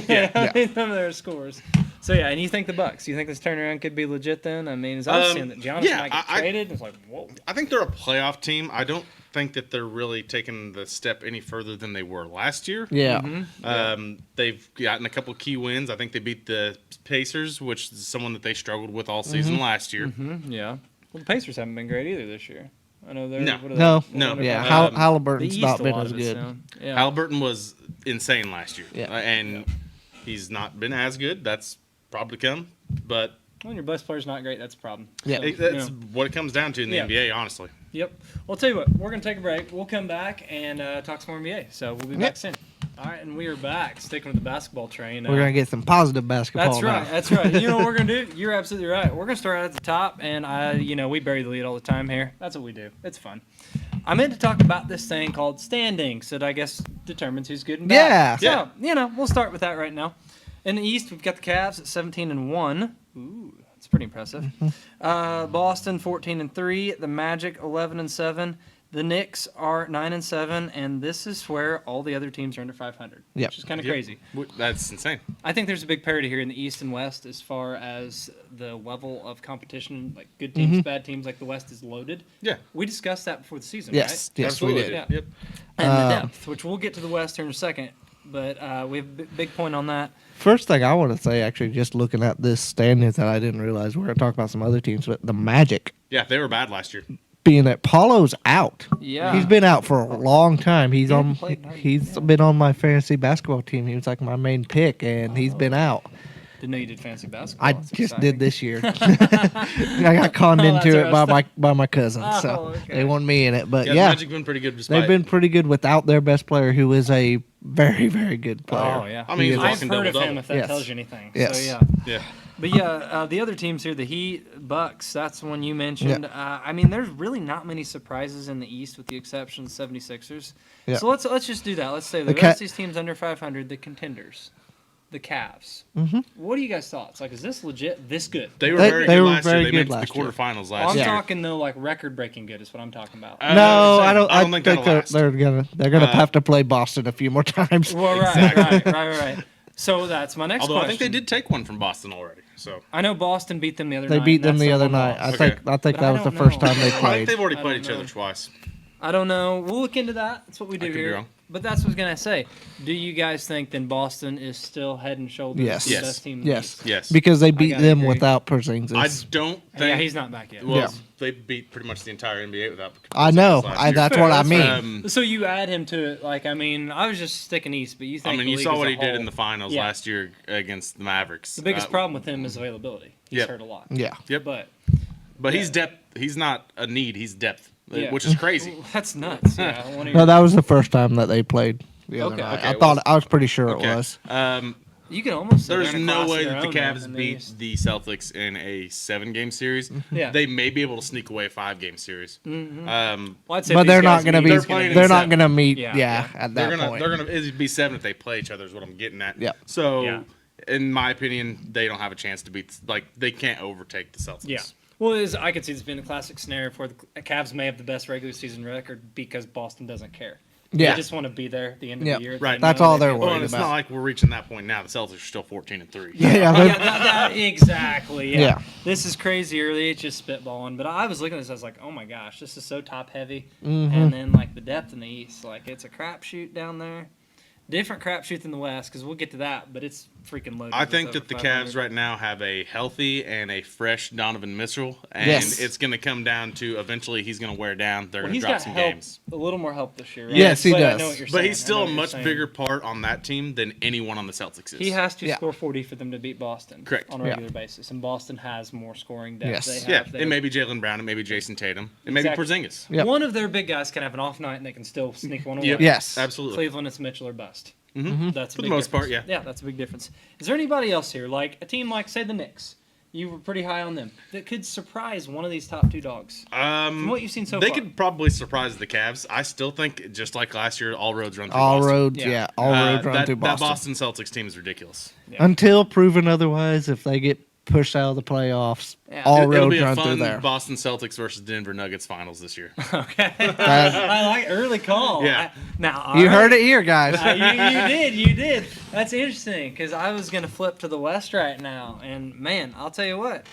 [SPEAKER 3] yeah. Some of their scores. So yeah, and you think the Bucks? You think this turnaround could be legit then? I mean, as I was seeing that Giannis
[SPEAKER 2] yeah,
[SPEAKER 3] might get traded, it's like, whoa.
[SPEAKER 2] I think they're a playoff team. I don't think that they're really taking the step any further than they were last year.
[SPEAKER 5] Yeah.
[SPEAKER 2] They've gotten a couple key wins. I think they beat the Pacers, which is someone that they struggled with all season last year.
[SPEAKER 3] Yeah. Well, the Pacers haven't been great either this year. I know they're
[SPEAKER 2] No.
[SPEAKER 3] what are
[SPEAKER 5] No.
[SPEAKER 3] they,
[SPEAKER 2] No.
[SPEAKER 3] 100
[SPEAKER 5] Yeah.
[SPEAKER 3] pounds? The
[SPEAKER 5] Halliburton's
[SPEAKER 3] East,
[SPEAKER 5] not
[SPEAKER 3] a
[SPEAKER 5] been
[SPEAKER 3] lot
[SPEAKER 5] as
[SPEAKER 3] of it's
[SPEAKER 5] good.
[SPEAKER 3] down. Yeah.
[SPEAKER 2] Halliburton was insane last year,
[SPEAKER 5] Yeah.
[SPEAKER 2] and he's not been as good. That's probably come, but
[SPEAKER 3] When your best player's not great, that's a problem.
[SPEAKER 5] Yeah.
[SPEAKER 3] So,
[SPEAKER 2] that's
[SPEAKER 3] yeah.
[SPEAKER 2] what it comes down to in the
[SPEAKER 3] Yeah.
[SPEAKER 2] NBA, honestly.
[SPEAKER 3] Yep. Well, I'll tell you what. We're going to take a break. We'll come back and talk some more NBA. So we'll be back
[SPEAKER 5] Yep.
[SPEAKER 3] soon. All right, and we are back, sticking with the basketball train.
[SPEAKER 5] We're gonna get some positive basketball.
[SPEAKER 3] That's right.
[SPEAKER 5] now.
[SPEAKER 3] That's right. You know what we're gonna do? You're absolutely right. We're gonna start out at the top, and we bury the lead all the time here. That's what we do. It's fun. I meant to talk about this thing called standings that I guess determines who's good and bad.
[SPEAKER 5] Yeah.
[SPEAKER 3] So we'll start with that right now. In the East, we've got the Cavs at 17-1. Ooh, that's pretty impressive. Boston 14-3. The Magic 11-7. The Knicks are 9-7, and this is where all the other teams are under 500,
[SPEAKER 5] Yep.
[SPEAKER 3] which is kind of
[SPEAKER 2] Yep.
[SPEAKER 3] crazy.
[SPEAKER 2] That's insane.
[SPEAKER 3] I think there's a big parity here in the East and West as far as the level of competition, like good teams, bad teams. Like the West is loaded.
[SPEAKER 2] Yeah.
[SPEAKER 3] We discussed that before the season,
[SPEAKER 5] Yes,
[SPEAKER 3] right?
[SPEAKER 5] yes, we
[SPEAKER 2] Absolutely.
[SPEAKER 5] did.
[SPEAKER 3] Yeah.
[SPEAKER 2] Yep.
[SPEAKER 3] And the depth, which we'll get to the West here in a second, but we have a big point on that.
[SPEAKER 5] First thing I want to say, actually, just looking at this standings that I didn't realize, we're going to talk about some other teams, but the Magic,
[SPEAKER 2] Yeah, they were bad last year.
[SPEAKER 5] being that Paulo's out.
[SPEAKER 3] Yeah.
[SPEAKER 5] He's been out for a long time. He's
[SPEAKER 3] hasn't played in
[SPEAKER 5] he's been on my fantasy basketball team. He was like my main pick, and he's been out.
[SPEAKER 3] Didn't know you did fancy basketball.
[SPEAKER 5] I
[SPEAKER 3] That's
[SPEAKER 5] just
[SPEAKER 3] exciting.
[SPEAKER 5] did this year. I got conned
[SPEAKER 3] Oh, that's
[SPEAKER 5] into
[SPEAKER 3] what
[SPEAKER 5] it
[SPEAKER 3] I was
[SPEAKER 5] by my cousins,
[SPEAKER 3] Oh,
[SPEAKER 5] so
[SPEAKER 3] okay.
[SPEAKER 5] they want me in it. But
[SPEAKER 2] Yeah,
[SPEAKER 5] yeah,
[SPEAKER 2] the Magic been pretty good despite.
[SPEAKER 5] they've been pretty good without their best player, who is a very, very good player.
[SPEAKER 3] Oh, yeah.
[SPEAKER 2] I mean, he's
[SPEAKER 3] I've
[SPEAKER 2] walking
[SPEAKER 3] heard of
[SPEAKER 2] double-double.
[SPEAKER 3] him, if that
[SPEAKER 5] Yes.
[SPEAKER 3] tells you anything.
[SPEAKER 5] Yes.
[SPEAKER 3] So, yeah.
[SPEAKER 2] Yeah.
[SPEAKER 3] But yeah, the other teams here, the Heat, Bucks, that's the one you mentioned. I mean, there's really not many surprises in the East with the exception of 76ers.
[SPEAKER 5] Yeah.
[SPEAKER 3] So let's just do that. Let's say the
[SPEAKER 5] The
[SPEAKER 3] rest of these teams under 500, the contenders, the Cavs.
[SPEAKER 5] Mm-hmm.
[SPEAKER 3] What are you guys' thoughts? Like, is this legit this good?
[SPEAKER 2] They were
[SPEAKER 5] They-
[SPEAKER 2] very
[SPEAKER 5] they
[SPEAKER 2] good
[SPEAKER 5] were
[SPEAKER 2] last
[SPEAKER 5] very
[SPEAKER 2] year. They
[SPEAKER 5] good
[SPEAKER 2] made
[SPEAKER 5] last
[SPEAKER 2] the
[SPEAKER 5] year.
[SPEAKER 2] quarterfinals
[SPEAKER 3] Well,
[SPEAKER 2] last
[SPEAKER 3] I'm
[SPEAKER 2] year.
[SPEAKER 3] talking, though, like record-breaking good is what I'm talking about.
[SPEAKER 5] No, I don't. I
[SPEAKER 2] think
[SPEAKER 5] think
[SPEAKER 2] that'll
[SPEAKER 5] they're,
[SPEAKER 2] last.
[SPEAKER 5] they're gonna have to play Boston a few more times.
[SPEAKER 3] Well,
[SPEAKER 2] Exactly.
[SPEAKER 3] right. So that's my next
[SPEAKER 2] Although
[SPEAKER 3] question.
[SPEAKER 2] I think they did take one from Boston already. So
[SPEAKER 3] I know Boston beat them the other
[SPEAKER 5] They
[SPEAKER 3] night.
[SPEAKER 5] beat
[SPEAKER 3] and
[SPEAKER 5] them
[SPEAKER 3] that's
[SPEAKER 5] the other
[SPEAKER 3] one
[SPEAKER 5] night.
[SPEAKER 3] loss.
[SPEAKER 5] I think
[SPEAKER 2] Okay.
[SPEAKER 5] that
[SPEAKER 3] But I
[SPEAKER 5] was the
[SPEAKER 3] don't
[SPEAKER 5] first
[SPEAKER 3] know.
[SPEAKER 5] time they
[SPEAKER 2] I think
[SPEAKER 5] played.
[SPEAKER 2] they've already
[SPEAKER 3] I
[SPEAKER 2] played
[SPEAKER 3] don't
[SPEAKER 2] each
[SPEAKER 3] know.
[SPEAKER 2] other twice.
[SPEAKER 3] I don't know. We'll look into that. That's what we do
[SPEAKER 2] could be
[SPEAKER 3] here.
[SPEAKER 2] wrong.
[SPEAKER 3] But that's what I was gonna say. Do you guys think then Boston is still head and shoulders
[SPEAKER 5] Yes.
[SPEAKER 3] the
[SPEAKER 2] Yes.
[SPEAKER 3] best team? in the
[SPEAKER 5] Yes,
[SPEAKER 3] East?
[SPEAKER 2] Yes.
[SPEAKER 5] because they beat
[SPEAKER 3] gotta
[SPEAKER 5] them
[SPEAKER 3] agree.
[SPEAKER 5] without Porzingis.
[SPEAKER 2] I don't think.
[SPEAKER 3] Yeah, he's not back yet.
[SPEAKER 2] Well,
[SPEAKER 5] Yeah.
[SPEAKER 2] they beat pretty much the entire NBA without.
[SPEAKER 5] I know.
[SPEAKER 2] last year.
[SPEAKER 5] That's
[SPEAKER 3] Fair,
[SPEAKER 5] what I
[SPEAKER 3] that's
[SPEAKER 5] mean.
[SPEAKER 3] fair. So you add him to it. Like, I mean, I was just sticking East, but you think
[SPEAKER 2] I mean,
[SPEAKER 3] the
[SPEAKER 2] you
[SPEAKER 3] league
[SPEAKER 2] saw
[SPEAKER 3] as
[SPEAKER 2] what
[SPEAKER 3] a
[SPEAKER 2] he did in
[SPEAKER 3] whole-
[SPEAKER 2] the finals
[SPEAKER 3] Yeah.
[SPEAKER 2] last year against the Mavericks.
[SPEAKER 3] The biggest problem with him is availability. He's
[SPEAKER 2] Yep.
[SPEAKER 3] hurt a lot.
[SPEAKER 5] Yeah.
[SPEAKER 2] Yep.
[SPEAKER 3] But
[SPEAKER 2] he's depth. He's not a need. He's depth,
[SPEAKER 3] Yeah.
[SPEAKER 2] which is crazy.
[SPEAKER 3] that's nuts. Yeah. One of
[SPEAKER 5] No,
[SPEAKER 3] your-
[SPEAKER 5] that was the first time that they played the other
[SPEAKER 3] Okay.
[SPEAKER 5] night.
[SPEAKER 3] Okay,
[SPEAKER 5] I
[SPEAKER 2] it
[SPEAKER 5] thought
[SPEAKER 2] was.
[SPEAKER 5] I was pretty sure
[SPEAKER 2] Okay.
[SPEAKER 5] it was.
[SPEAKER 3] you can almost say
[SPEAKER 2] There's
[SPEAKER 3] they're in a
[SPEAKER 2] no
[SPEAKER 3] class
[SPEAKER 2] way
[SPEAKER 3] of their
[SPEAKER 2] that the
[SPEAKER 3] own, though,
[SPEAKER 2] Cavs
[SPEAKER 3] and they
[SPEAKER 2] beat
[SPEAKER 3] just-
[SPEAKER 2] the Celtics in a 7-game series.
[SPEAKER 3] Yeah.
[SPEAKER 2] They may be able to sneak away a 5-game series.
[SPEAKER 3] Well, I'd say
[SPEAKER 5] But
[SPEAKER 3] these
[SPEAKER 5] they're
[SPEAKER 3] guys
[SPEAKER 5] not going to
[SPEAKER 3] meet,
[SPEAKER 5] be.
[SPEAKER 2] They're
[SPEAKER 3] it's gonna
[SPEAKER 2] playing
[SPEAKER 3] be-
[SPEAKER 5] They're
[SPEAKER 2] in
[SPEAKER 5] not
[SPEAKER 2] seven.
[SPEAKER 5] going to meet.
[SPEAKER 3] Yeah.
[SPEAKER 5] Yeah, at
[SPEAKER 2] They're
[SPEAKER 5] that
[SPEAKER 2] gonna
[SPEAKER 5] point.
[SPEAKER 2] it'd be 7 if they play each other. Is what I'm getting at.
[SPEAKER 5] Yeah.
[SPEAKER 2] So,
[SPEAKER 3] Yeah.
[SPEAKER 2] in my opinion, they don't have a chance to beat. Like they can't overtake the Celtics.
[SPEAKER 3] Yeah. Well, I could see this being a classic scenario for the Cavs may have the best regular season record because Boston doesn't care.
[SPEAKER 5] Yeah.
[SPEAKER 3] They just want to be there at the end of
[SPEAKER 5] Yeah.
[SPEAKER 3] the year.
[SPEAKER 2] Right.
[SPEAKER 3] They
[SPEAKER 5] That's
[SPEAKER 3] know
[SPEAKER 5] all
[SPEAKER 3] they
[SPEAKER 5] they're
[SPEAKER 3] can-
[SPEAKER 2] Well,
[SPEAKER 5] worried
[SPEAKER 2] and it's
[SPEAKER 5] about.
[SPEAKER 2] not like we're reaching that point now. The Celtics are still 14-3.
[SPEAKER 5] Yeah,
[SPEAKER 3] Yeah, exactly. Yeah.
[SPEAKER 5] Yeah.
[SPEAKER 3] This is crazy early. It's just spitballing. But I was looking at this. I was like, oh my gosh, this is so top heavy.
[SPEAKER 5] Mm-hmm.
[SPEAKER 3] And then like the depth in the East, like it's a crapshoot down there. Different crapshoot than the West because we'll get to that. But it's freaking loaded.
[SPEAKER 2] I
[SPEAKER 3] with
[SPEAKER 2] think
[SPEAKER 3] over
[SPEAKER 2] that the
[SPEAKER 3] 500.
[SPEAKER 2] Cavs right now have a healthy and a fresh Donovan Mitchell, and
[SPEAKER 5] Yes.
[SPEAKER 2] it's going to come down to eventually he's going to wear down. They're
[SPEAKER 3] Well,
[SPEAKER 2] going to
[SPEAKER 3] he's
[SPEAKER 2] drop
[SPEAKER 3] got
[SPEAKER 2] some
[SPEAKER 3] help,
[SPEAKER 2] games.
[SPEAKER 3] a little more help this year. Right?
[SPEAKER 5] Yes, he
[SPEAKER 3] But I
[SPEAKER 5] does.
[SPEAKER 3] know what you're
[SPEAKER 2] But
[SPEAKER 3] saying.
[SPEAKER 2] he's still
[SPEAKER 3] I know
[SPEAKER 2] a
[SPEAKER 3] what you're
[SPEAKER 2] much
[SPEAKER 3] saying.
[SPEAKER 2] bigger part on that team than anyone on the Celtics is.
[SPEAKER 3] He has to
[SPEAKER 5] Yeah.
[SPEAKER 3] score 40 for them to beat Boston.
[SPEAKER 2] Correct.
[SPEAKER 3] On a
[SPEAKER 5] Yeah.
[SPEAKER 3] regular basis, and Boston has more scoring depth.
[SPEAKER 5] Yes.
[SPEAKER 3] They
[SPEAKER 2] Yeah,
[SPEAKER 3] have,
[SPEAKER 2] it may be Jalen Brown, it may be Jason Tatum, it may
[SPEAKER 3] Exactly.
[SPEAKER 2] be Porzingis.
[SPEAKER 5] Yep.
[SPEAKER 3] One of their big guys can have an off night, and they can still sneak one away.
[SPEAKER 2] Yep.
[SPEAKER 5] Yes.
[SPEAKER 2] Absolutely.
[SPEAKER 3] Cleveland, it's Mitchell or bust.
[SPEAKER 2] Mhm.
[SPEAKER 3] That's a
[SPEAKER 2] For the
[SPEAKER 3] big
[SPEAKER 2] most part,
[SPEAKER 3] difference.
[SPEAKER 2] yeah.
[SPEAKER 3] Yeah, that's a big difference. Is there anybody else here, like a team like, say, the Knicks? You were pretty high on them. That could surprise one of these top two dogs. From what you've seen so
[SPEAKER 2] They
[SPEAKER 3] far.
[SPEAKER 2] could probably surprise the Cavs. I still think, just like last year, all roads run through
[SPEAKER 5] All
[SPEAKER 2] Boston.
[SPEAKER 5] roads,
[SPEAKER 3] Yeah.
[SPEAKER 5] yeah, all roads run
[SPEAKER 2] that,
[SPEAKER 5] through
[SPEAKER 2] that
[SPEAKER 5] Boston.
[SPEAKER 2] Boston Celtics team is ridiculous.
[SPEAKER 5] Until proven otherwise, if they get pushed out of the playoffs,
[SPEAKER 3] Yeah.
[SPEAKER 5] all
[SPEAKER 2] It'll
[SPEAKER 5] roads
[SPEAKER 2] be a
[SPEAKER 5] run through
[SPEAKER 2] fun
[SPEAKER 5] there.
[SPEAKER 2] Boston Celtics versus Denver Nuggets finals this year.
[SPEAKER 3] Okay. I like early call.
[SPEAKER 2] Yeah.
[SPEAKER 3] Now,
[SPEAKER 5] You
[SPEAKER 3] all
[SPEAKER 5] heard
[SPEAKER 3] right.
[SPEAKER 5] it here, guys.
[SPEAKER 3] You did. That's interesting because I was gonna flip to the West right now, and man, I'll tell you what,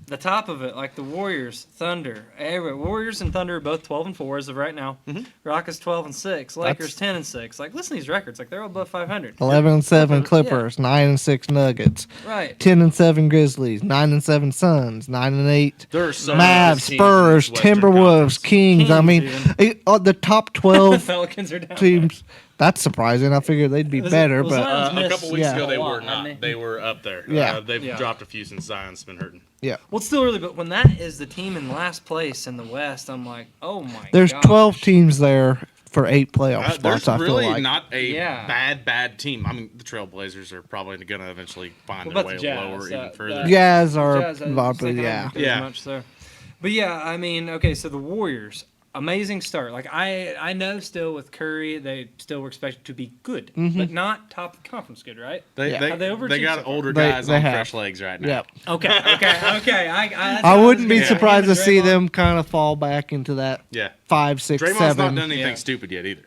[SPEAKER 3] the top of it, like the Warriors, Thunder, Warriors and Thunder are both 12-4 as of right now. Rockets 12-6, Lakers 10-6. Like, listen to these records, like they're all above 500.
[SPEAKER 5] 11-7 Clippers, 9-6 Nuggets,
[SPEAKER 3] Right.
[SPEAKER 5] 10-7 Grizzlies, 9-7 Suns, 9-8
[SPEAKER 2] There are so many
[SPEAKER 5] Mavs,
[SPEAKER 2] good teams in
[SPEAKER 5] Spurs,
[SPEAKER 2] this Western
[SPEAKER 5] Timberwolves,
[SPEAKER 2] Conference.
[SPEAKER 5] Kings. I mean,
[SPEAKER 3] Kings,
[SPEAKER 5] the top 12
[SPEAKER 3] Pelicans are down.
[SPEAKER 5] teams. That's surprising. I figured they'd be
[SPEAKER 3] Was it-
[SPEAKER 5] better,
[SPEAKER 3] was
[SPEAKER 5] but
[SPEAKER 3] Zion-
[SPEAKER 2] A
[SPEAKER 3] missed
[SPEAKER 2] couple weeks
[SPEAKER 5] yeah.
[SPEAKER 2] ago, they
[SPEAKER 3] a lot,
[SPEAKER 2] were
[SPEAKER 3] hadn't
[SPEAKER 2] not.
[SPEAKER 3] they?
[SPEAKER 2] They were up there.
[SPEAKER 5] Yeah.
[SPEAKER 2] They've
[SPEAKER 3] Yeah.
[SPEAKER 2] dropped a few since Zion's been hurting.
[SPEAKER 5] yeah.
[SPEAKER 3] Well, it's still early, but when that is the team in last place in the West, I'm like, oh my.
[SPEAKER 5] There's
[SPEAKER 3] gosh.
[SPEAKER 5] 12 teams there for 8 playoff spots.
[SPEAKER 2] There's
[SPEAKER 5] I feel
[SPEAKER 2] really
[SPEAKER 5] like.
[SPEAKER 2] not a
[SPEAKER 3] Yeah.
[SPEAKER 2] bad team. I mean, the Trailblazers are probably going to eventually find
[SPEAKER 3] What
[SPEAKER 2] their
[SPEAKER 3] about
[SPEAKER 2] way
[SPEAKER 3] the Jazz?
[SPEAKER 2] lower even further.
[SPEAKER 5] Jazz are
[SPEAKER 3] Jazz, I was
[SPEAKER 5] probably,
[SPEAKER 3] thinking I
[SPEAKER 5] yeah.
[SPEAKER 3] didn't think
[SPEAKER 2] Yeah.
[SPEAKER 3] as much there. But yeah, I mean, okay, so the Warriors, amazing start. Like I know still with Curry, they still were expected to be good, but not top of the conference good, right?
[SPEAKER 2] They
[SPEAKER 3] Have they overachieved
[SPEAKER 2] got
[SPEAKER 3] so far?
[SPEAKER 2] older
[SPEAKER 5] They-
[SPEAKER 2] guys
[SPEAKER 5] they
[SPEAKER 2] on
[SPEAKER 5] have.
[SPEAKER 2] fresh legs right now.
[SPEAKER 5] Yep.
[SPEAKER 3] Okay.
[SPEAKER 5] I wouldn't be
[SPEAKER 3] Yeah.
[SPEAKER 5] surprised to see
[SPEAKER 3] Draymond.
[SPEAKER 5] them kind of fall back into that
[SPEAKER 2] Yeah.
[SPEAKER 5] 5, 6,
[SPEAKER 2] Draymond's
[SPEAKER 5] 7.
[SPEAKER 2] not done anything
[SPEAKER 3] Yeah.
[SPEAKER 2] stupid yet either.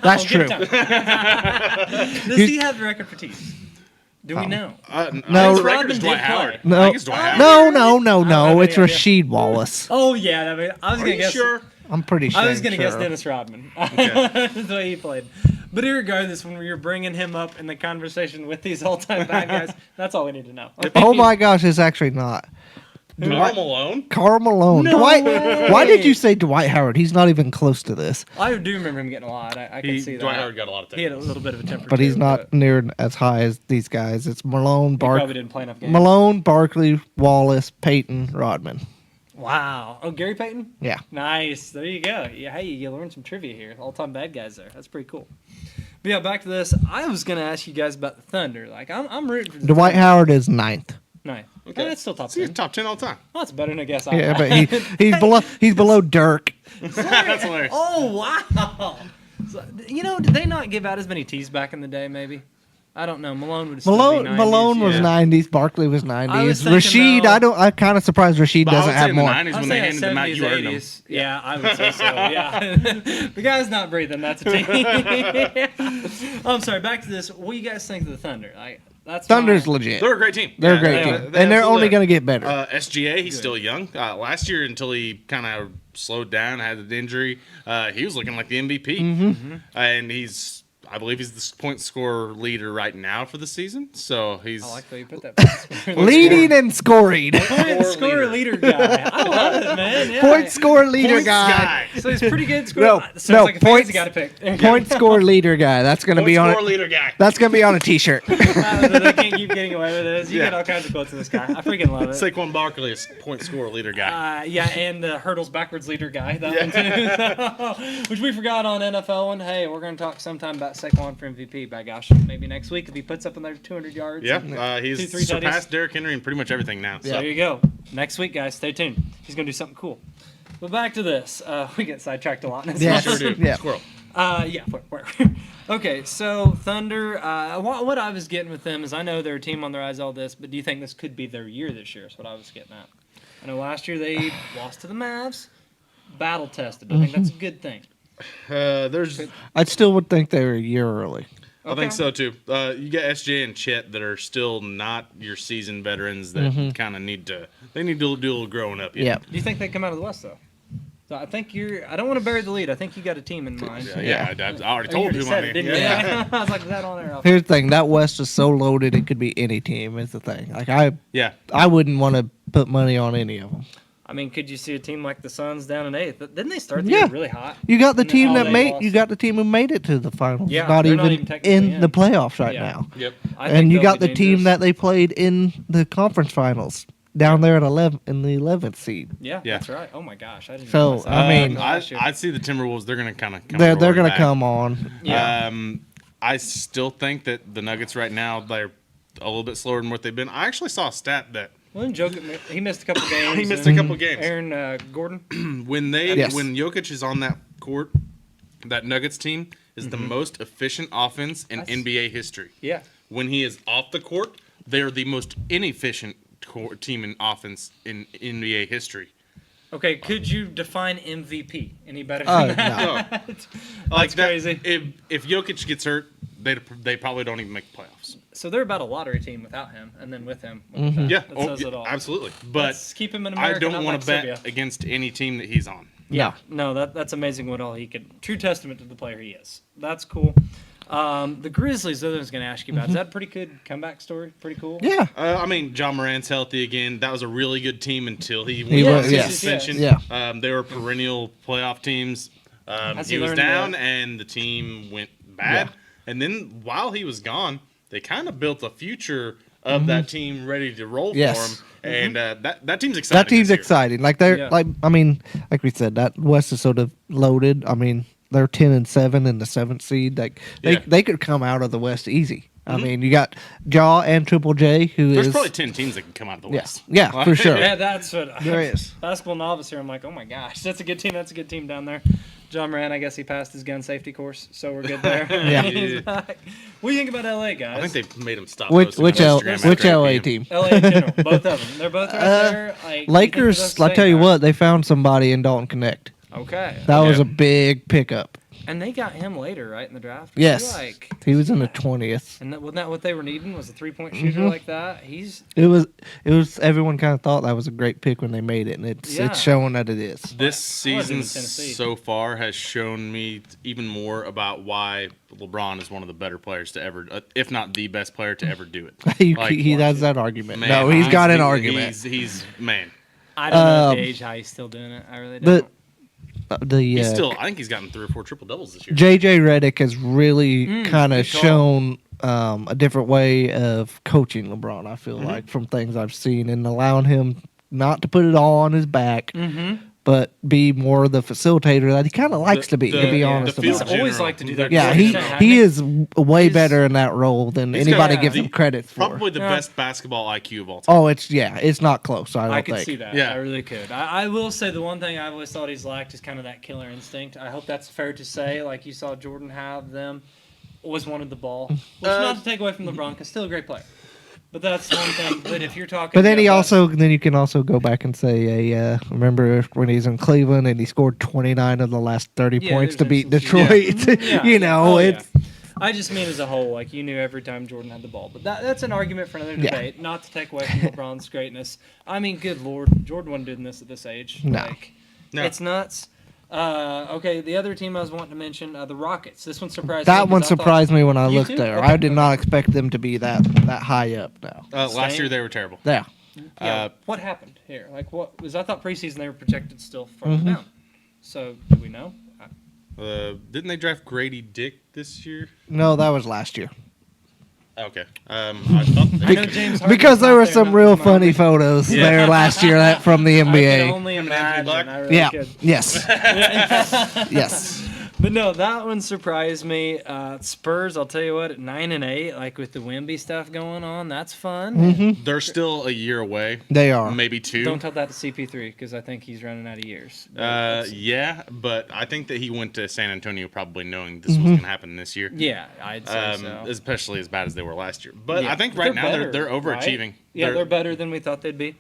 [SPEAKER 5] That's
[SPEAKER 3] Give
[SPEAKER 5] true.
[SPEAKER 3] it time. Does he have the record for teams? Do we know?
[SPEAKER 5] No.
[SPEAKER 2] The record is
[SPEAKER 3] Rodman
[SPEAKER 2] Dwight
[SPEAKER 3] did play.
[SPEAKER 2] Howard. I
[SPEAKER 5] No,
[SPEAKER 2] think it's Dwight Howard.
[SPEAKER 5] no.
[SPEAKER 3] have
[SPEAKER 5] It's
[SPEAKER 3] any idea.
[SPEAKER 5] Rasheed Wallace.
[SPEAKER 3] Oh yeah, I mean, I was
[SPEAKER 2] Are
[SPEAKER 3] gonna
[SPEAKER 2] you
[SPEAKER 3] guess.
[SPEAKER 2] sure?
[SPEAKER 5] I'm pretty sure.
[SPEAKER 3] I was gonna guess
[SPEAKER 5] sure.
[SPEAKER 3] Dennis Rodman. That's the way he played. But regardless, when you're bringing him up in the conversation with these all-time bad guys, that's all we need to know.
[SPEAKER 5] Oh my gosh, it's actually not.
[SPEAKER 2] Karl Malone?
[SPEAKER 5] Karl Malone.
[SPEAKER 3] No
[SPEAKER 5] Dwight.
[SPEAKER 3] way.
[SPEAKER 5] Why did you say Dwight Howard? He's not even close to this.
[SPEAKER 3] I do remember him getting a lot. I can see that.
[SPEAKER 2] Dwight Howard got a lot of
[SPEAKER 3] He had a
[SPEAKER 2] time.
[SPEAKER 3] little bit of a temper.
[SPEAKER 5] But he's
[SPEAKER 3] too,
[SPEAKER 5] not near as high as these guys. It's Malone,
[SPEAKER 3] He probably
[SPEAKER 5] Barkley,
[SPEAKER 3] didn't play enough games.
[SPEAKER 5] Malone, Barkley, Wallace, Peyton, Rodman.
[SPEAKER 3] Wow. Oh, Gary Payton?
[SPEAKER 5] Yeah.
[SPEAKER 3] Nice. There you go. Yeah, hey, you learned some trivia here. All-time bad guys there. That's pretty cool. But yeah, back to this. I was gonna ask you guys about the Thunder. Like, I'm rooting for the
[SPEAKER 5] Dwight
[SPEAKER 3] Thunder.
[SPEAKER 5] Howard is 9th.
[SPEAKER 3] Nice.
[SPEAKER 2] Okay.
[SPEAKER 3] That's still top
[SPEAKER 2] See, he's
[SPEAKER 3] 10.
[SPEAKER 2] top 10 all the time.
[SPEAKER 3] Well, that's better than I guess I
[SPEAKER 5] Yeah, but he's below Dirk.
[SPEAKER 2] That's hilarious.
[SPEAKER 3] Oh, wow. So, did they not give out as many T's back in the day, maybe? I don't know. Malone would still be 90s.
[SPEAKER 5] Malone was
[SPEAKER 2] yeah.
[SPEAKER 5] 90s. Barkley was
[SPEAKER 3] I
[SPEAKER 5] 90s.
[SPEAKER 3] was thinking,
[SPEAKER 5] Rasheed,
[SPEAKER 3] though-
[SPEAKER 5] I'm kind of surprised Rasheed
[SPEAKER 2] But I
[SPEAKER 5] doesn't
[SPEAKER 2] would say
[SPEAKER 5] have
[SPEAKER 2] in the
[SPEAKER 5] more.
[SPEAKER 2] 90s
[SPEAKER 3] I
[SPEAKER 2] when
[SPEAKER 3] was
[SPEAKER 2] they
[SPEAKER 3] saying
[SPEAKER 2] handed them out,
[SPEAKER 3] 70s,
[SPEAKER 2] you earned them.
[SPEAKER 3] 80s. Yeah, I would say so. Yeah, the guy's not breathing. That's a team. I'm sorry. Back to this. What do you guys think of the Thunder? That's
[SPEAKER 5] Thunder's
[SPEAKER 3] my-
[SPEAKER 5] legit.
[SPEAKER 2] They're a great team.
[SPEAKER 5] They're a
[SPEAKER 2] Yeah,
[SPEAKER 5] great
[SPEAKER 2] they
[SPEAKER 5] team.
[SPEAKER 2] are.
[SPEAKER 5] And they're
[SPEAKER 2] absolutely
[SPEAKER 5] only
[SPEAKER 2] are.
[SPEAKER 5] going to get better.
[SPEAKER 2] SGA, he's still young. Last year, until he kind of slowed down, had an injury, he was looking like the MVP.
[SPEAKER 5] Mm-hmm.
[SPEAKER 2] And I believe he's the point scorer leader right now for the season. So he's
[SPEAKER 3] I like the way you put that.
[SPEAKER 5] Leading and scoring.
[SPEAKER 3] Point scorer leader guy. I love it, man. Yeah.
[SPEAKER 5] Point score leader
[SPEAKER 2] points
[SPEAKER 5] guy.
[SPEAKER 3] So he's pretty good. Scorer.
[SPEAKER 5] No,
[SPEAKER 3] Sounds
[SPEAKER 5] no,
[SPEAKER 3] like a
[SPEAKER 5] points-
[SPEAKER 3] fantasy guy to pick. There you
[SPEAKER 5] Point score leader guy. That's going to
[SPEAKER 2] point
[SPEAKER 5] be on
[SPEAKER 2] scorer
[SPEAKER 5] it.
[SPEAKER 2] leader guy.
[SPEAKER 5] That's going to be on a t-shirt.
[SPEAKER 3] go. They can't keep getting away with this. You
[SPEAKER 2] Yeah.
[SPEAKER 3] get all kinds of quotes of this guy. I freaking love it.
[SPEAKER 2] Saquon Barkley is point scorer leader guy.
[SPEAKER 3] Yeah, and the hurdles backwards leader guy, that one too. Which we forgot on NFL one. Hey, we're going to talk sometime about Saquon for MVP. By gosh, maybe next week if he puts up another 200 yards.
[SPEAKER 2] Yeah, he's
[SPEAKER 3] 2-3
[SPEAKER 2] surpassed Derrick Henry in pretty much everything now.
[SPEAKER 3] So there you go. Next week, guys, stay tuned. He's going to do something cool. But back to this. We get sidetracked a lot. And it's
[SPEAKER 5] Yeah.
[SPEAKER 3] awesome.
[SPEAKER 2] Sure do.
[SPEAKER 5] Yeah.
[SPEAKER 2] Squirrel.
[SPEAKER 3] Yeah. Okay, so Thunder. What I was getting with them is I know they're a team on the rise, all this, but do you think this could be their year this year? Is what I was getting at. I know last year they lost to the Mavs, battle tested. I think that's a good thing.
[SPEAKER 5] I still would think they were a year early.
[SPEAKER 2] I think so too. You got SJ and Chet that are still not your seasoned veterans that kind of need to do a little growing up.
[SPEAKER 5] Yeah.
[SPEAKER 3] Do you think they come out of the West though? So I think I don't want to bury the lead. I think you got a team in mind.
[SPEAKER 2] Yeah, I already
[SPEAKER 3] Oh,
[SPEAKER 2] told
[SPEAKER 3] you
[SPEAKER 2] you
[SPEAKER 3] said
[SPEAKER 2] my
[SPEAKER 3] it, didn't you? I was like, is that on there?
[SPEAKER 5] Here's the thing. That West is so loaded, it could be any team is the thing. Like
[SPEAKER 2] Yeah.
[SPEAKER 5] I wouldn't want to put money on any of them.
[SPEAKER 3] I mean, could you see a team like the Suns down in 8th? Didn't they start the
[SPEAKER 5] Yeah.
[SPEAKER 3] year really hot?
[SPEAKER 5] You got the
[SPEAKER 3] And then
[SPEAKER 5] team
[SPEAKER 3] all
[SPEAKER 5] that
[SPEAKER 3] they
[SPEAKER 5] made.
[SPEAKER 3] lost.
[SPEAKER 5] You got the team who made it to the finals.
[SPEAKER 3] Yeah,
[SPEAKER 5] not
[SPEAKER 3] they're
[SPEAKER 5] even,
[SPEAKER 3] not even technically
[SPEAKER 5] in the
[SPEAKER 3] in.
[SPEAKER 5] playoffs right
[SPEAKER 3] Yeah.
[SPEAKER 5] now.
[SPEAKER 2] Yep.
[SPEAKER 3] I think
[SPEAKER 5] And you
[SPEAKER 3] they'll
[SPEAKER 5] got
[SPEAKER 3] be
[SPEAKER 5] the team
[SPEAKER 3] dangerous.
[SPEAKER 5] that they played in the conference finals down there at 11 in the 11th seed.
[SPEAKER 3] Yeah,
[SPEAKER 2] Yeah.
[SPEAKER 3] that's right. Oh my gosh, I didn't.
[SPEAKER 5] So,
[SPEAKER 3] realize that.
[SPEAKER 5] I mean,
[SPEAKER 2] I see the Timberwolves. They're going to kind of come.
[SPEAKER 5] They're
[SPEAKER 2] roaring
[SPEAKER 5] going to
[SPEAKER 2] back.
[SPEAKER 5] come on.
[SPEAKER 3] Yeah.
[SPEAKER 2] I still think that the Nuggets right now they're a little bit slower than what they've been. I actually saw a stat that
[SPEAKER 3] Well, he missed a couple games.
[SPEAKER 2] he missed
[SPEAKER 3] and
[SPEAKER 2] a couple games.
[SPEAKER 3] Aaron Gordon.
[SPEAKER 2] when
[SPEAKER 5] Yes.
[SPEAKER 2] Jokic is on that court, that Nuggets team is the most efficient offense in
[SPEAKER 3] That's-
[SPEAKER 2] NBA history.
[SPEAKER 3] Yeah.
[SPEAKER 2] When he is off the court, they're the most inefficient team in offense in NBA history.
[SPEAKER 3] Okay, could you define MVP any better than that?
[SPEAKER 2] No. Like that,
[SPEAKER 3] crazy.
[SPEAKER 2] If Jokic gets hurt, they probably don't even make the playoffs.
[SPEAKER 3] So they're about a lottery team without him, and then with him.
[SPEAKER 2] Yeah,
[SPEAKER 3] that says it all.
[SPEAKER 2] absolutely. But
[SPEAKER 3] Let's keep him in America.
[SPEAKER 2] I don't
[SPEAKER 3] not
[SPEAKER 2] want
[SPEAKER 3] like
[SPEAKER 2] to bet
[SPEAKER 3] Serbia.
[SPEAKER 2] against any team that he's on.
[SPEAKER 3] Yeah, no, that's amazing what all he could. True testament to the player he is. That's cool. The Grizzlies, the other one's going to ask you about. Is that a pretty good comeback story? Pretty cool?
[SPEAKER 5] Yeah.
[SPEAKER 2] I mean, John Morant's healthy again. That was a really good team until he
[SPEAKER 5] He
[SPEAKER 2] went
[SPEAKER 5] was-
[SPEAKER 2] on
[SPEAKER 5] yes.
[SPEAKER 2] suspension.
[SPEAKER 5] Yeah.
[SPEAKER 2] They were perennial playoff teams.
[SPEAKER 3] Has
[SPEAKER 2] He
[SPEAKER 3] he
[SPEAKER 2] was
[SPEAKER 3] learned
[SPEAKER 2] down,
[SPEAKER 3] that?
[SPEAKER 2] and the team went bad.
[SPEAKER 5] Yeah.
[SPEAKER 2] And then while he was gone, they kind of built a future of that team ready to roll
[SPEAKER 5] Yes.
[SPEAKER 2] for him. And that team's exciting.
[SPEAKER 5] That team's
[SPEAKER 2] this year.
[SPEAKER 5] exciting. Like they're
[SPEAKER 3] Yeah.
[SPEAKER 5] like I mean, like we said, that West is sort of loaded. I mean, they're 10-7 in the 7th seed. Like
[SPEAKER 2] Yeah.
[SPEAKER 5] they could come out of the West easy. I mean, you got Jaw and Triple J, who
[SPEAKER 2] There's
[SPEAKER 5] is
[SPEAKER 2] probably 10 teams that can come out of the West.
[SPEAKER 5] yeah, for sure.
[SPEAKER 3] Yeah, that's what
[SPEAKER 5] There is.
[SPEAKER 3] basketball novice here. I'm like, oh my gosh, that's a good team. That's a good team down there. John Moran, I guess he passed his gun safety course, so we're good there.
[SPEAKER 5] Yeah.
[SPEAKER 3] He's back. What do you think about LA, guys?
[SPEAKER 2] I think they made him stop.
[SPEAKER 5] Which
[SPEAKER 2] posting on Instagram after 8
[SPEAKER 5] LA
[SPEAKER 2] p.m.
[SPEAKER 5] team?
[SPEAKER 3] LA in general, both of them. They're both right there. Like,
[SPEAKER 5] Lakers. I tell you what, they found somebody in Dalton Connect.
[SPEAKER 3] Okay.
[SPEAKER 5] That was a big pickup.
[SPEAKER 3] And they got him later, right, in the draft?
[SPEAKER 5] Yes,
[SPEAKER 3] Like,
[SPEAKER 5] he was in the 20th.
[SPEAKER 3] and wasn't that what they were needing? Was a 3-point shooter like that?
[SPEAKER 5] It was. Everyone kind of thought that was a great pick when they made it, and
[SPEAKER 3] Yeah.
[SPEAKER 5] it's showing that it is.
[SPEAKER 2] This
[SPEAKER 3] I was in
[SPEAKER 2] season
[SPEAKER 3] Tennessee.
[SPEAKER 2] so far has shown me even more about why LeBron is one of the better players to ever, if not the best player to ever do it.
[SPEAKER 5] He has that argument.
[SPEAKER 2] Man,
[SPEAKER 5] No, he's got an argument.
[SPEAKER 2] He's man.
[SPEAKER 3] I don't know at the age how he's still doing it. I really don't.
[SPEAKER 2] He's still. I think he's gotten 3 or 4 triple doubles this year.
[SPEAKER 5] JJ Redick has really kind
[SPEAKER 3] good
[SPEAKER 5] of
[SPEAKER 3] call.
[SPEAKER 5] shown a different way of coaching LeBron. I feel like from things I've seen and allowing him not to put it all on his back, but be more the facilitator that he kind of likes to be. To be honest,
[SPEAKER 2] the
[SPEAKER 3] He's
[SPEAKER 2] field
[SPEAKER 5] about it.
[SPEAKER 3] always
[SPEAKER 2] general.
[SPEAKER 3] liked to do that.
[SPEAKER 5] Yeah,
[SPEAKER 3] Hasn't
[SPEAKER 5] he
[SPEAKER 3] he?
[SPEAKER 5] is way
[SPEAKER 3] He's-
[SPEAKER 5] better in that role than
[SPEAKER 2] He's
[SPEAKER 5] anybody
[SPEAKER 2] got
[SPEAKER 5] gives
[SPEAKER 2] the-
[SPEAKER 5] him credit for.
[SPEAKER 2] Probably the
[SPEAKER 3] Yeah.
[SPEAKER 2] best basketball IQ of all time.
[SPEAKER 5] Oh, it's not close. I don't
[SPEAKER 3] I could
[SPEAKER 5] think.
[SPEAKER 3] see that.
[SPEAKER 2] Yeah.
[SPEAKER 3] I really could. I will say the one thing I always thought he's lacked is kind of that killer instinct. I hope that's fair to say. Like you saw Jordan have them, always wanted the ball. Which not to take away from LeBron, because still a great player. But that's one thing. But if you're talking,
[SPEAKER 5] But then
[SPEAKER 3] about
[SPEAKER 5] then you can also go back and say, remember when he's in Cleveland and he scored 29 of the last 30
[SPEAKER 3] Yeah,
[SPEAKER 5] points to
[SPEAKER 3] there's
[SPEAKER 5] beat
[SPEAKER 3] instances-
[SPEAKER 5] Detroit.
[SPEAKER 3] Yeah.
[SPEAKER 5] You know,
[SPEAKER 3] Oh, yeah.
[SPEAKER 5] it's
[SPEAKER 3] I just mean as a whole, like you knew every time Jordan had the ball. But that's an argument for another
[SPEAKER 5] Yeah.
[SPEAKER 3] debate. Not to take away from LeBron's greatness. I mean, good lord, Jordan wasn't doing this at this age.
[SPEAKER 5] No.
[SPEAKER 3] Like,
[SPEAKER 2] No.
[SPEAKER 3] it's nuts. Okay, the other team I was wanting to mention, the Rockets. This one surprised me.
[SPEAKER 5] that
[SPEAKER 3] 'cause
[SPEAKER 5] one
[SPEAKER 3] I thought-
[SPEAKER 5] surprised me when I
[SPEAKER 3] You
[SPEAKER 5] looked
[SPEAKER 3] too?
[SPEAKER 5] there.
[SPEAKER 3] Okay.
[SPEAKER 5] I did not expect them to be that high up now.
[SPEAKER 2] Last
[SPEAKER 3] Same.
[SPEAKER 2] year they were terrible.
[SPEAKER 5] Yeah.
[SPEAKER 3] Yeah,
[SPEAKER 2] Uh,
[SPEAKER 3] what happened here? Like, what was? I thought preseason they were projected still further
[SPEAKER 5] Mm-hmm.
[SPEAKER 3] down. So do we know?
[SPEAKER 2] Didn't they draft Grady Dick this year?
[SPEAKER 5] No, that was last year.
[SPEAKER 2] Okay. I thought
[SPEAKER 3] I know James Harden's
[SPEAKER 5] Because there
[SPEAKER 3] not
[SPEAKER 5] were
[SPEAKER 3] there,
[SPEAKER 5] some
[SPEAKER 3] not
[SPEAKER 5] real
[SPEAKER 3] from
[SPEAKER 5] funny
[SPEAKER 3] Miami.
[SPEAKER 5] photos there last year from the
[SPEAKER 3] I can
[SPEAKER 5] NBA.
[SPEAKER 3] only
[SPEAKER 2] Andrew
[SPEAKER 3] imagine.
[SPEAKER 2] Luck?
[SPEAKER 3] I really
[SPEAKER 5] Yeah.
[SPEAKER 3] could.
[SPEAKER 5] Yes. Yes.
[SPEAKER 3] But no, that one surprised me. Spurs, I'll tell you what, at 9-8, like with the Wemby stuff going on, that's fun.
[SPEAKER 5] Mm-hmm.
[SPEAKER 2] they're still a year away.
[SPEAKER 5] They are.
[SPEAKER 2] Maybe 2.
[SPEAKER 3] Don't tell that to CP3 because I think he's running out of years.
[SPEAKER 2] Yeah, but I think that he went to San Antonio probably knowing this was going to happen this year.
[SPEAKER 3] Yeah, I'd say so.
[SPEAKER 2] Especially as bad as they were last year. But
[SPEAKER 3] Yeah.
[SPEAKER 2] I think right now
[SPEAKER 3] better,
[SPEAKER 2] they're
[SPEAKER 3] right?
[SPEAKER 2] overachieving.
[SPEAKER 3] Yeah, they're better than we thought they'd be.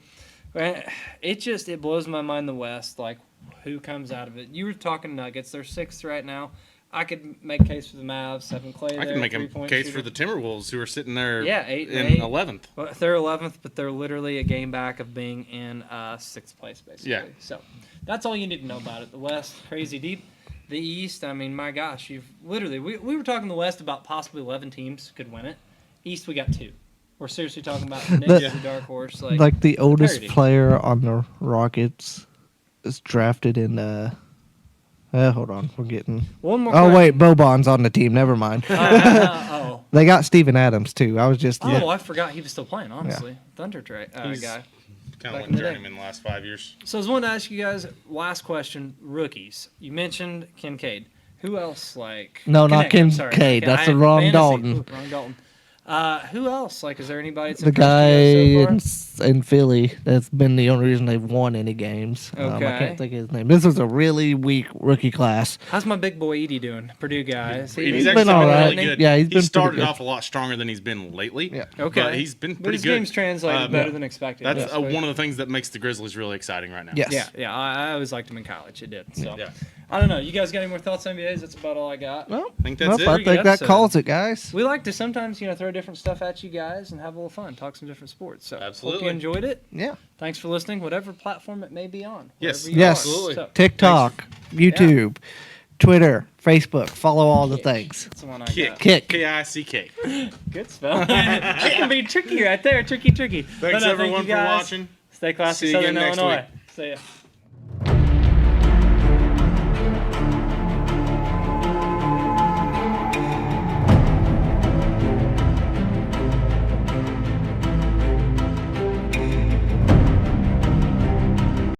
[SPEAKER 3] It blows my mind the West, like who comes out of it. You were talking Nuggets, they're 6th right now. I could make a case for the Mavs, having Clay there.
[SPEAKER 2] I can make a
[SPEAKER 3] 3-point
[SPEAKER 2] case
[SPEAKER 3] shooter.
[SPEAKER 2] for the Timberwolves who are sitting there
[SPEAKER 3] Yeah, 8
[SPEAKER 2] in
[SPEAKER 3] and 8.
[SPEAKER 2] 11th.
[SPEAKER 3] Well, they're 11th, but they're literally a game back of being in 6th place, basically.
[SPEAKER 2] Yeah.
[SPEAKER 3] So that's all you need to know about it. The West, crazy deep. The East, I mean, my gosh, you've literally, we were talking the West about possibly 11 teams could win it. East, we got 2. We're seriously talking about the Knicks, the dark horse.
[SPEAKER 5] Like the oldest
[SPEAKER 3] parity.
[SPEAKER 5] player on the Rockets is drafted in hold on, we're getting.
[SPEAKER 3] One more
[SPEAKER 5] Oh
[SPEAKER 3] question.
[SPEAKER 5] wait, Boban's on the team. Never mind.
[SPEAKER 3] Oh.
[SPEAKER 5] They got Steven Adams too. I was just.
[SPEAKER 3] Oh, I forgot he was still playing, honestly. Thunder guy.
[SPEAKER 2] He's
[SPEAKER 3] Back
[SPEAKER 2] kind
[SPEAKER 3] in
[SPEAKER 2] of
[SPEAKER 3] the
[SPEAKER 2] went
[SPEAKER 3] day.
[SPEAKER 2] journeyman the last 5 years.
[SPEAKER 3] So I was wanting to ask you guys, last question, rookies. You mentioned Kincaid. Who else, like...
[SPEAKER 5] No, not
[SPEAKER 3] Connect, I'm sorry.
[SPEAKER 5] Kincaid. That's the
[SPEAKER 3] I-
[SPEAKER 5] wrong
[SPEAKER 3] fantasy.
[SPEAKER 5] Dalton.
[SPEAKER 3] Ooh, wrong Dalton. Who else? Like, is there anybody that's
[SPEAKER 5] The guy
[SPEAKER 3] impressed you guys
[SPEAKER 5] in Philly. That's been the only reason they've won any games. I
[SPEAKER 3] Okay.
[SPEAKER 5] can't think of his name. This was a really weak rookie class.
[SPEAKER 3] so far? How's my big boy Edie doing? Purdue guy. Is he-
[SPEAKER 2] He's
[SPEAKER 5] been
[SPEAKER 2] actually
[SPEAKER 5] all
[SPEAKER 2] been
[SPEAKER 5] right.
[SPEAKER 2] really good.
[SPEAKER 5] Yeah, he's
[SPEAKER 2] he
[SPEAKER 5] been pretty
[SPEAKER 2] started
[SPEAKER 5] good.
[SPEAKER 2] off a lot stronger than he's been lately.
[SPEAKER 5] Yeah.
[SPEAKER 3] Okay.
[SPEAKER 2] But he's been
[SPEAKER 3] But
[SPEAKER 2] pretty
[SPEAKER 3] his
[SPEAKER 2] good.
[SPEAKER 3] game's translated better than expected.
[SPEAKER 2] That's
[SPEAKER 3] this week.
[SPEAKER 2] one of the things that makes the Grizzlies really exciting right now.
[SPEAKER 5] Yes.
[SPEAKER 3] Yeah, I always liked him in college. It did. So
[SPEAKER 2] Yeah.
[SPEAKER 3] I don't know. You guys got any more thoughts on NBAs? That's about all I got.
[SPEAKER 5] Well,
[SPEAKER 2] I think that's it.
[SPEAKER 5] I
[SPEAKER 3] Pretty good
[SPEAKER 5] think that
[SPEAKER 3] episode.
[SPEAKER 5] calls it, guys.
[SPEAKER 3] We like to sometimes, throw different stuff at you guys and have a little fun, talk some different sports. So hope
[SPEAKER 2] Absolutely.
[SPEAKER 3] you enjoyed it.
[SPEAKER 5] Yeah.
[SPEAKER 3] Thanks for listening, whatever platform it may be on.
[SPEAKER 2] Yes.
[SPEAKER 3] wherever you
[SPEAKER 5] Yes.
[SPEAKER 3] are.
[SPEAKER 2] Absolutely.
[SPEAKER 3] So,
[SPEAKER 5] TikTok, YouTube, Twitter, Facebook. Follow all the things.
[SPEAKER 3] that's the one I
[SPEAKER 2] Kick.
[SPEAKER 3] got.
[SPEAKER 5] Kick.
[SPEAKER 2] K-I-C-K.
[SPEAKER 3] Good spell. That can be tricky right there. Tricky.
[SPEAKER 2] Thanks,
[SPEAKER 3] But,
[SPEAKER 2] everyone,
[SPEAKER 3] thank you
[SPEAKER 2] for
[SPEAKER 3] guys.
[SPEAKER 2] watching.
[SPEAKER 3] Stay classy,
[SPEAKER 2] See you
[SPEAKER 3] Southern
[SPEAKER 2] again next
[SPEAKER 3] Illinois.
[SPEAKER 2] week.
[SPEAKER 3] See ya.